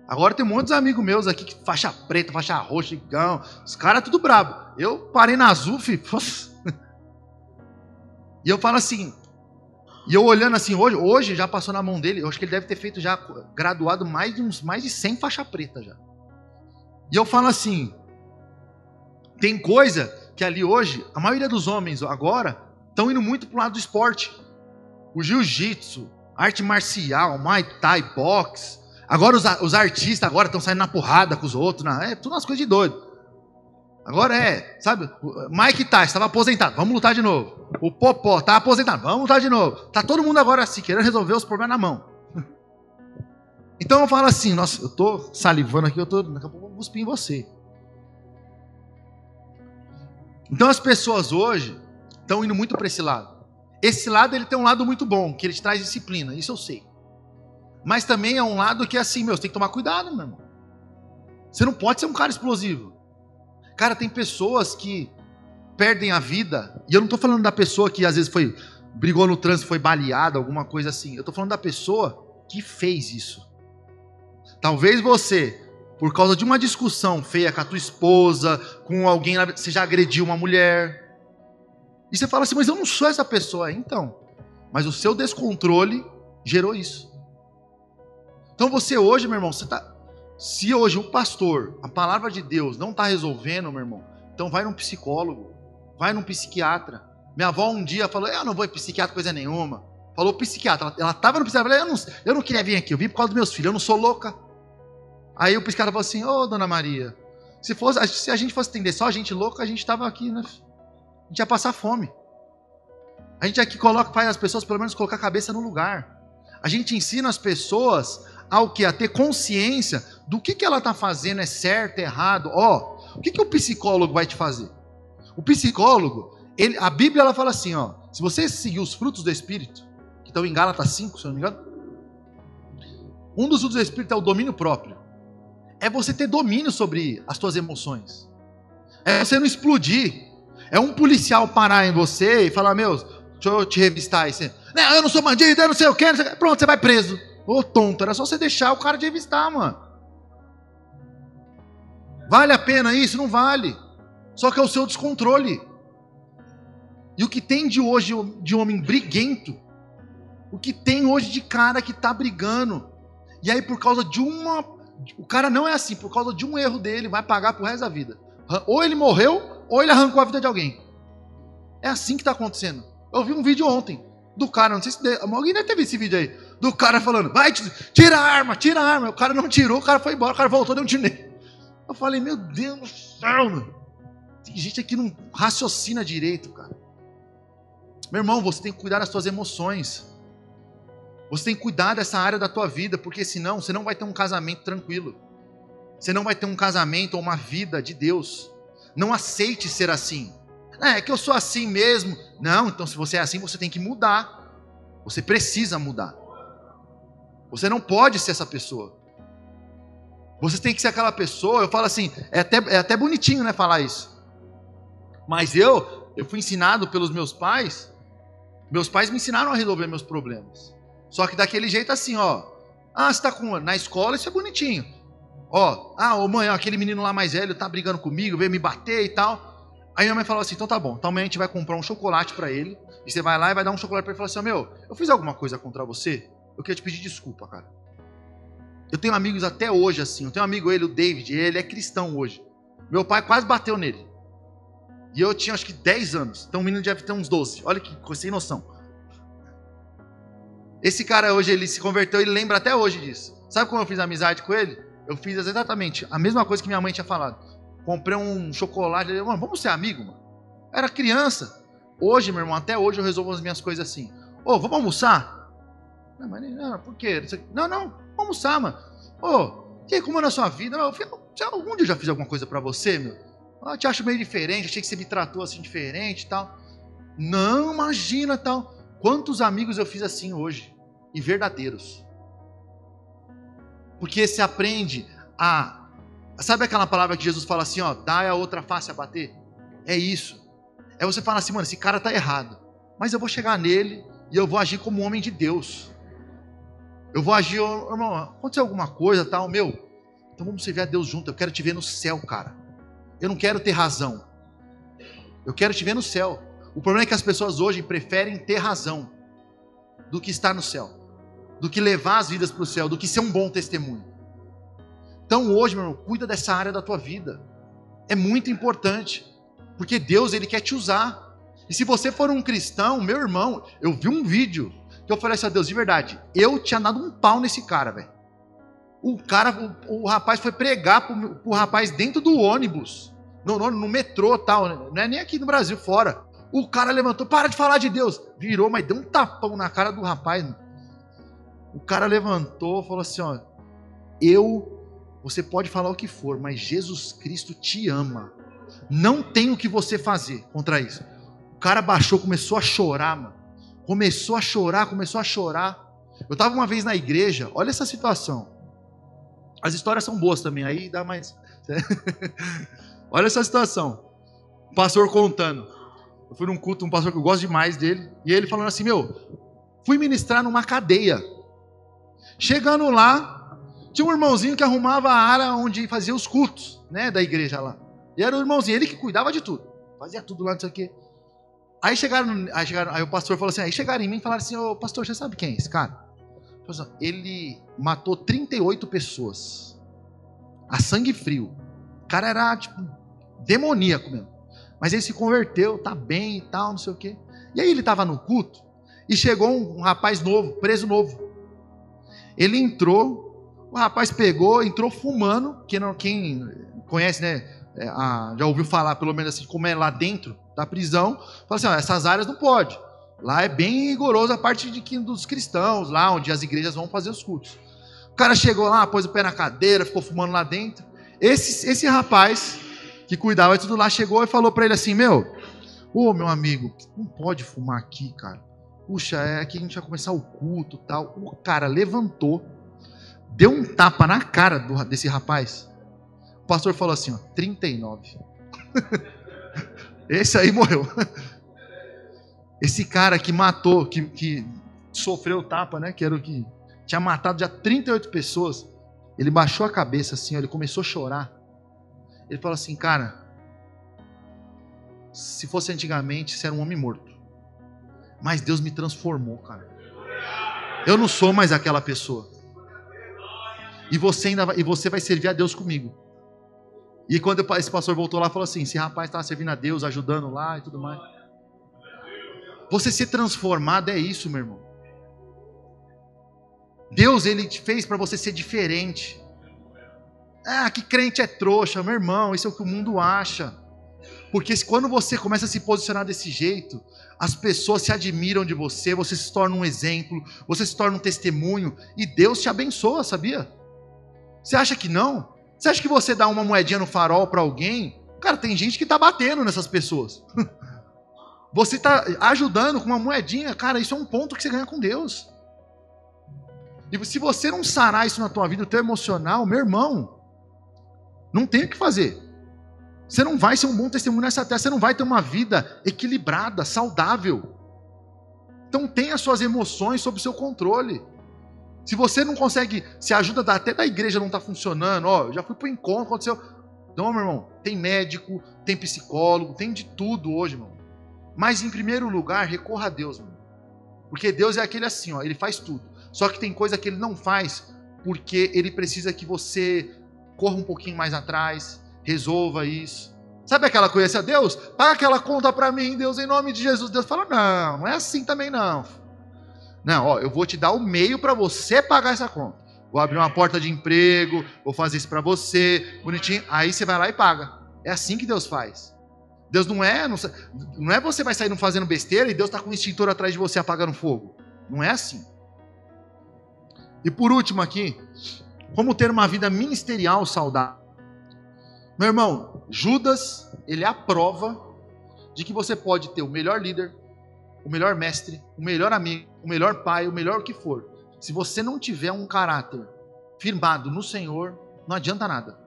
Agora tem muitos amigos meus aqui, que faixa preta, faixa roxa, gão, os caras tudo brabo. Eu parei na azul, filho. E eu falo assim, e eu olhando assim, hoje já passou na mão dele, eu acho que ele deve ter feito já, graduado mais de 100 faixa preta já. E eu falo assim, tem coisa que ali hoje, a maioria dos homens agora, estão indo muito pro lado do esporte. O jiu-jitsu, arte marcial, muay thai, boxe. Agora os artistas agora estão saindo na porrada com os outros, é tudo umas coisas de doido. Agora sabe, o Mike Tyson estava aposentado, vamos lutar de novo. O Popó está aposentado, vamos lutar de novo. Tá todo mundo agora assim, querendo resolver os problemas na mão. Então eu falo assim, nossa, eu tô salivando aqui, daqui a pouco eu vou cuspir em você. Então as pessoas hoje estão indo muito para esse lado. Esse lado ele tem um lado muito bom, que ele te traz disciplina, isso eu sei. Mas também é um lado que é assim, você tem que tomar cuidado, meu irmão. Você não pode ser um cara explosivo. Cara, tem pessoas que perdem a vida, e eu não estou falando da pessoa que às vezes brigou no trânsito, foi baleada, alguma coisa assim. Eu estou falando da pessoa que fez isso. Talvez você, por causa de uma discussão feia com a tua esposa, com alguém, você já agrediu uma mulher. E você fala assim, mas eu não sou essa pessoa. Então, mas o seu descontrole gerou isso. Então você hoje, meu irmão, se hoje o pastor, a palavra de Deus não está resolvendo, meu irmão, então vai num psicólogo, vai num psiquiatra. Minha avó um dia falou, eu não vou em psiquiatra coisa nenhuma. Falou psiquiatra, ela estava no psiquiatra, eu não queria vir aqui, eu vim por causa dos meus filhos, eu não sou louca. Aí o psiquiatra falou assim, dona Maria, se a gente fosse atender só a gente louca, a gente estava aqui, né? A gente ia passar fome. A gente aqui faz as pessoas pelo menos colocar a cabeça no lugar. A gente ensina as pessoas a ter consciência do que ela está fazendo, é certo, é errado. O que o psicólogo vai te fazer? O psicólogo, a Bíblia ela fala assim, se você seguir os frutos do Espírito, que estão em Gálatas 5, se eu não me engano, um dos frutos do Espírito é o domínio próprio. É você ter domínio sobre as suas emoções. É você não explodir. É um policial parar em você e falar, deixa eu te revistar aí. Eu não sou bandido, eu não sei o quê. Pronto, você vai preso. Ô tonto, era só você deixar o cara te revistar, mano. Vale a pena isso? Não vale. Só que é o seu descontrole. E o que tem de hoje de homem briguento, o que tem hoje de cara que tá brigando, e aí por causa de o cara não é assim, por causa de um erro dele, vai pagar pro resto da vida. Ou ele morreu, ou ele arrancou a vida de alguém. É assim que tá acontecendo. Eu vi um vídeo ontem, do cara, não sei se alguém deve ter visto esse vídeo aí, do cara falando, vai, tira a arma, tira a arma. O cara não tirou, o cara foi embora, o cara voltou, deu um tiro nele. Eu falei, meu Deus do céu, mano. Tem gente aqui que não raciocina direito, cara. Meu irmão, você tem que cuidar das suas emoções. Você tem que cuidar dessa área da tua vida, porque senão você não vai ter um casamento tranquilo. Você não vai ter um casamento ou uma vida de Deus. Não aceite ser assim. É que eu sou assim mesmo. Não, então se você é assim, você tem que mudar. Você precisa mudar. Você não pode ser essa pessoa. Você tem que ser aquela pessoa, eu falo assim, é até bonitinho, né, falar isso. Mas eu fui ensinado pelos meus pais me ensinaram a resolver meus problemas. Só que daquele jeito assim, você tá na escola, isso é bonitinho. Mãe, aquele menino lá mais velho tá brigando comigo, veio me bater e tal. Aí minha mãe falou assim, então tá bom, então amanhã a gente vai comprar um chocolate pra ele, e você vai lá e vai dar um chocolate pra ele e falar assim, eu fiz alguma coisa contra você? Eu queria te pedir desculpa, cara. Eu tenho amigos até hoje assim, eu tenho um amigo o David, ele é cristão hoje. Meu pai quase bateu nele. E eu tinha acho que 10 anos, então o menino deve ter uns 12, olha que coisa sem noção. Esse cara hoje, ele se converteu, ele lembra até hoje disso. Sabe como eu fiz amizade com ele? Eu fiz exatamente a mesma coisa que minha mãe tinha falado. Comprei um chocolate, ele falou, vamos ser amigo, mano. Era criança. Hoje, meu irmão, até hoje eu resolvo as minhas coisas assim. Vamos almoçar? Não, por quê? Não, vamos almoçar, mano. E aí, como é na sua vida? Algum dia eu já fiz alguma coisa para você, meu? Eu te acho meio diferente, achei que você me tratou assim diferente e tal. Não, imagina tal. Quantos amigos eu fiz assim hoje? E verdadeiros. Porque você aprende a... Sabe aquela palavra que Jesus fala assim, ó, dá a outra face a bater? É isso. É você falar assim, mano, esse cara tá errado. Mas eu vou chegar nele e eu vou agir como um homem de Deus. Eu vou agir, irmão, aconteceu alguma coisa, tal, meu, então vamos servir a Deus junto, eu quero te ver no céu, cara. Eu não quero ter razão. Eu quero te ver no céu. O problema é que as pessoas hoje preferem ter razão do que estar no céu, do que levar as vidas para o céu, do que ser um bom testemunho. Então hoje, meu irmão, cuida dessa área da tua vida. É muito importante, porque Deus, Ele quer te usar. E se você for um cristão, meu irmão, eu vi um vídeo que eu falei assim, a Deus, de verdade, eu tinha dado um pau nesse cara, velho. O rapaz foi pregar pro rapaz dentro do ônibus, no metrô tal, não é nem aqui no Brasil, fora. O cara levantou, para de falar de Deus. Virou, mas deu um tapão na cara do rapaz. Mano. O cara levantou, falou assim, ó, você pode falar o que for, mas Jesus Cristo te ama. Não tem o que você fazer contra isso. O cara baixou, começou a chorar, mano. Começou a chorar. Eu estava uma vez na igreja, olha essa situação. As histórias são boas também, aí dá mais... Olha essa situação. O pastor contando. Eu fui num culto, um pastor que eu gosto demais dele, e ele falando assim, fui ministrar numa cadeia. Chegando lá, tinha um irmãozinho que arrumava a área onde fazia os cultos, né, da igreja lá. E era o irmãozinho, ele que cuidava de tudo. Fazia tudo lá, não sei o quê. Aí o pastor falou assim, aí chegaram em mim e falaram assim, ô pastor, você sabe quem é esse cara? Ele matou 38 pessoas. A sangue frio. O cara era, tipo, demoníaco mesmo. Mas ele se converteu, tá bem e tal, não sei o quê. E aí ele estava no culto e chegou um rapaz novo, preso novo. Ele entrou, o rapaz entrou fumando, quem conhece, né, já ouviu falar pelo menos assim, como é lá dentro da prisão, fala assim, ó, essas áreas não pode. Lá é bem rigoroso a parte dos cristãos, lá onde as igrejas vão fazer os cultos. O cara chegou lá, pôs o pé na cadeira, ficou fumando lá dentro. Esse rapaz que cuidava de tudo lá chegou e falou para ele assim, meu amigo, não pode fumar aqui, cara. Puxa, aqui a gente vai começar o culto e tal. O cara levantou, deu um tapa na cara desse rapaz. O pastor falou assim, ó, 39. Esse aí morreu. Esse cara que matou, que sofreu o tapa, né? Que era o que tinha matado já 38 pessoas. Ele baixou a cabeça assim, ó, ele começou a chorar. Ele falou assim, cara, se fosse antigamente, você era um homem morto. Mas Deus me transformou, cara. Eu não sou mais aquela pessoa. E você vai servir a Deus comigo. E quando esse pastor voltou lá, falou assim, esse rapaz estava servindo a Deus, ajudando lá e tudo mais. Você ser transformado é isso, meu irmão. Deus, Ele te fez para você ser diferente. Ah, que crente é trouxa, meu irmão, isso é o que o mundo acha. Porque quando você começa a se posicionar desse jeito, as pessoas se admiram de você, você se torna um exemplo, você se torna um testemunho, e Deus te abençoa, sabia? Você acha que não? Você acha que você dá uma moedinha no farol para alguém? Cara, tem gente que está batendo nessas pessoas. Você está ajudando com uma moedinha, cara, isso é um ponto que você ganha com Deus. E se você não sarar isso na tua vida, o teu emocional, meu irmão, não tem o que fazer. Você não vai ser um bom testemunho nessa terra, você não vai ter uma vida equilibrada, saudável. Então tenha as suas emoções sob seu controle. Se você não consegue, se a ajuda até da igreja não está funcionando, ó, eu já fui para o encontro, aconteceu. Não, meu irmão, tem médico, tem psicólogo, tem de tudo hoje, irmão. Mas em primeiro lugar, recorra a Deus, meu irmão. Porque Deus é aquele assim, ó, Ele faz tudo. Só que tem coisa que Ele não faz, porque Ele precisa que você corra um pouquinho mais atrás, resolva isso. Sabe aquela coisa assim, Deus, paga aquela conta para mim, Deus, em nome de Jesus. Deus fala, não é assim também não. Não, ó, eu vou te dar o meio para você pagar essa conta. Vou abrir uma porta de emprego, vou fazer isso para você, bonitinho. Aí você vai lá e paga. É assim que Deus faz. Deus não é você vai sair fazendo besteira e Deus está com um extintor atrás de você apagando fogo. Não é assim. E por último aqui, como ter uma vida ministerial saudável. Meu irmão, Judas, ele é a prova de que você pode ter o melhor líder, o melhor mestre, o melhor amigo, o melhor pai, o melhor que for. Se você não tiver um caráter firmado no Senhor, não adianta nada.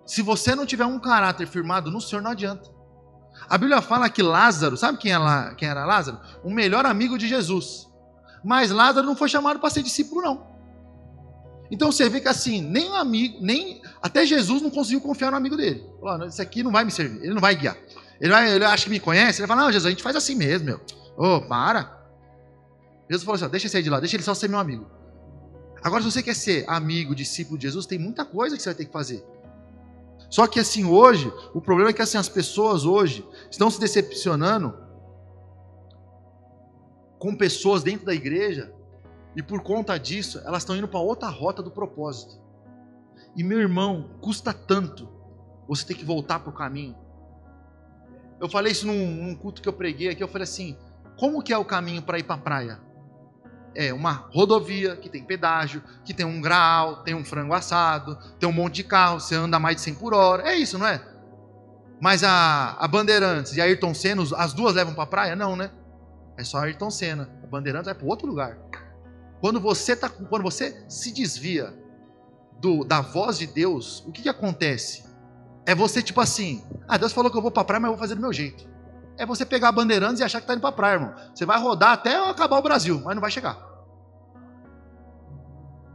Se você não tiver um caráter firmado no Senhor, não adianta. A Bíblia fala que Lázaro, sabe quem era Lázaro? O melhor amigo de Jesus. Mas Lázaro não foi chamado para ser discípulo, não. Então você vê que assim, nem um amigo, até Jesus não conseguiu confiar no amigo dele. Falou, esse aqui não vai me servir, ele não vai guiar. Ele acha que me conhece, ele fala, não, Jesus, a gente faz assim mesmo, meu. Ô, para. Jesus falou assim, deixa ele sair de lá, deixa ele só ser meu amigo. Agora, se você quer ser amigo, discípulo de Jesus, tem muita coisa que você vai ter que fazer. Só que assim, hoje, o problema é que assim, as pessoas hoje estão se decepcionando com pessoas dentro da igreja e por conta disso, elas estão indo para outra rota do propósito. E meu irmão, custa tanto você ter que voltar para o caminho. Eu falei isso num culto que eu preguei aqui, eu falei assim, como que é o caminho para ir para a praia? É uma rodovia que tem pedágio, que tem um graal, tem um frango assado, tem um monte de carro, você anda mais de 100 por hora. É isso, não é? Mas a Bandeirantes e a Ayrton Senna, as duas levam para a praia? Não, né? É só a Ayrton Senna. A Bandeirantes vai para outro lugar. Quando você se desvia da voz de Deus, o que acontece? É você tipo assim, Deus falou que eu vou para a praia, mas eu vou fazer do meu jeito. É você pegar a Bandeirantes e achar que está indo para a praia, irmão. Você vai rodar até acabar o Brasil, mas não vai chegar.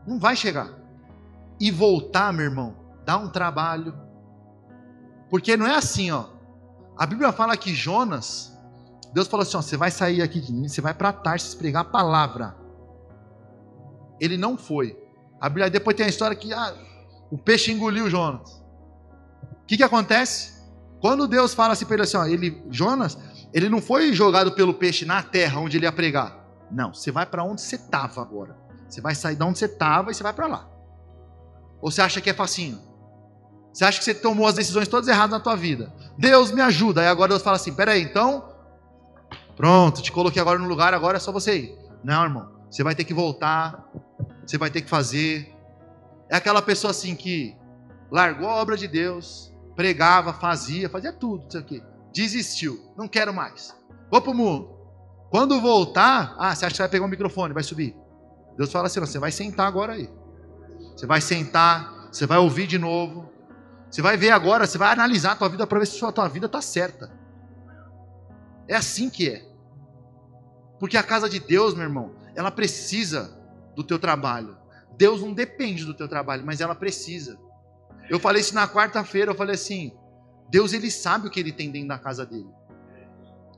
Não vai chegar. E voltar, meu irmão, dá um trabalho. Porque não é assim, ó. A Bíblia fala que Jonas, Deus falou assim, ó, você vai sair aqui de mim, você vai para Tarsis pregar a palavra. Ele não foi. A Bíblia depois tem a história que o peixe engoliu Jonas. O que acontece? Quando Deus fala assim para ele assim, ó, Jonas, ele não foi jogado pelo peixe na terra onde ele ia pregar. Não, você vai para onde você estava agora. Você vai sair de onde você estava e você vai para lá. Ou você acha que é facinho? Você acha que você tomou as decisões todas erradas na tua vida? Deus me ajuda. Aí agora Deus fala assim, peraí, então, pronto, te coloquei agora no lugar, agora é só você ir. Não, irmão, você vai ter que voltar, você vai ter que fazer. É aquela pessoa assim que largou a obra de Deus, pregava, fazia tudo, isso aqui. Desistiu, não quero mais. Vou pro mundo. Quando voltar, você acha que você vai pegar um microfone, vai subir. Deus fala assim, você vai sentar agora aí. Você vai sentar, você vai ouvir de novo. Você vai ver agora, você vai analisar a tua vida para ver se a tua vida está certa. É assim que é. Porque a casa de Deus, meu irmão, ela precisa do teu trabalho. Deus não depende do teu trabalho, mas ela precisa. Eu falei isso na quarta-feira, eu falei assim, Deus, ele sabe o que ele tem dentro da casa dele.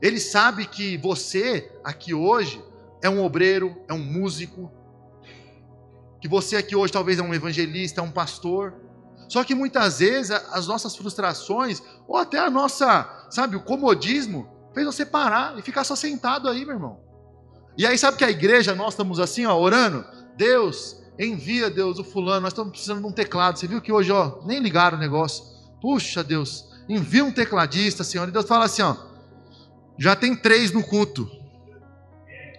Ele sabe que você, aqui hoje, é um obreiro, é um músico, que você aqui hoje talvez é um evangelista, é um pastor. Só que muitas vezes as nossas frustrações, ou até a nossa, o comodismo, fez você parar e ficar só sentado aí, meu irmão. E aí sabe que a igreja, nós estamos assim, ó, orando, Deus, envia, Deus, o fulano, nós estamos precisando de um teclado. Você viu que hoje, ó, nem ligaram o negócio. Puxa, Deus, envia um tecladista, Senhor. E Deus fala assim, ó, já tem 3 no culto.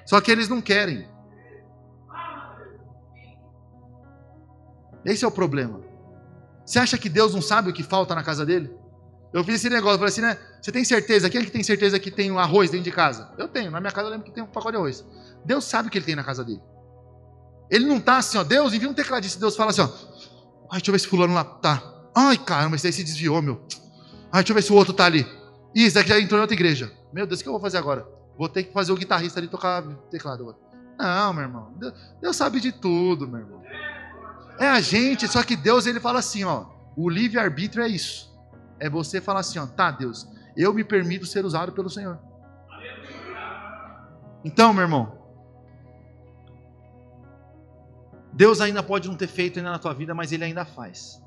Só que eles não querem. Esse é o problema. Você acha que Deus não sabe o que falta na casa dele? Eu fiz esse negócio, falei assim, né? Você tem certeza? Quem é que tem certeza que tem um arroz dentro de casa? Eu tenho, na minha casa eu lembro que tem um pacote de arroz. Deus sabe o que ele tem na casa dele. Ele não está assim, ó, Deus envia um tecladista, Deus fala assim, ó, deixa eu ver se fulano lá tá. Ai, caramba, esse aí se desviou, meu. Deixa eu ver se o outro tá ali. Esse daqui já entrou em outra igreja. Meu Deus, o que eu vou fazer agora? Vou ter que fazer o guitarrista ali tocar teclado agora. Não, meu irmão, Deus sabe de tudo, meu irmão. É a gente, só que Deus, ele fala assim, ó, o livre-arbítrio é isso. É você falar assim, ó, tá, Deus, eu me permito ser usado pelo Senhor. Então, meu irmão, Deus ainda pode não ter feito ainda na tua vida, mas ele ainda faz.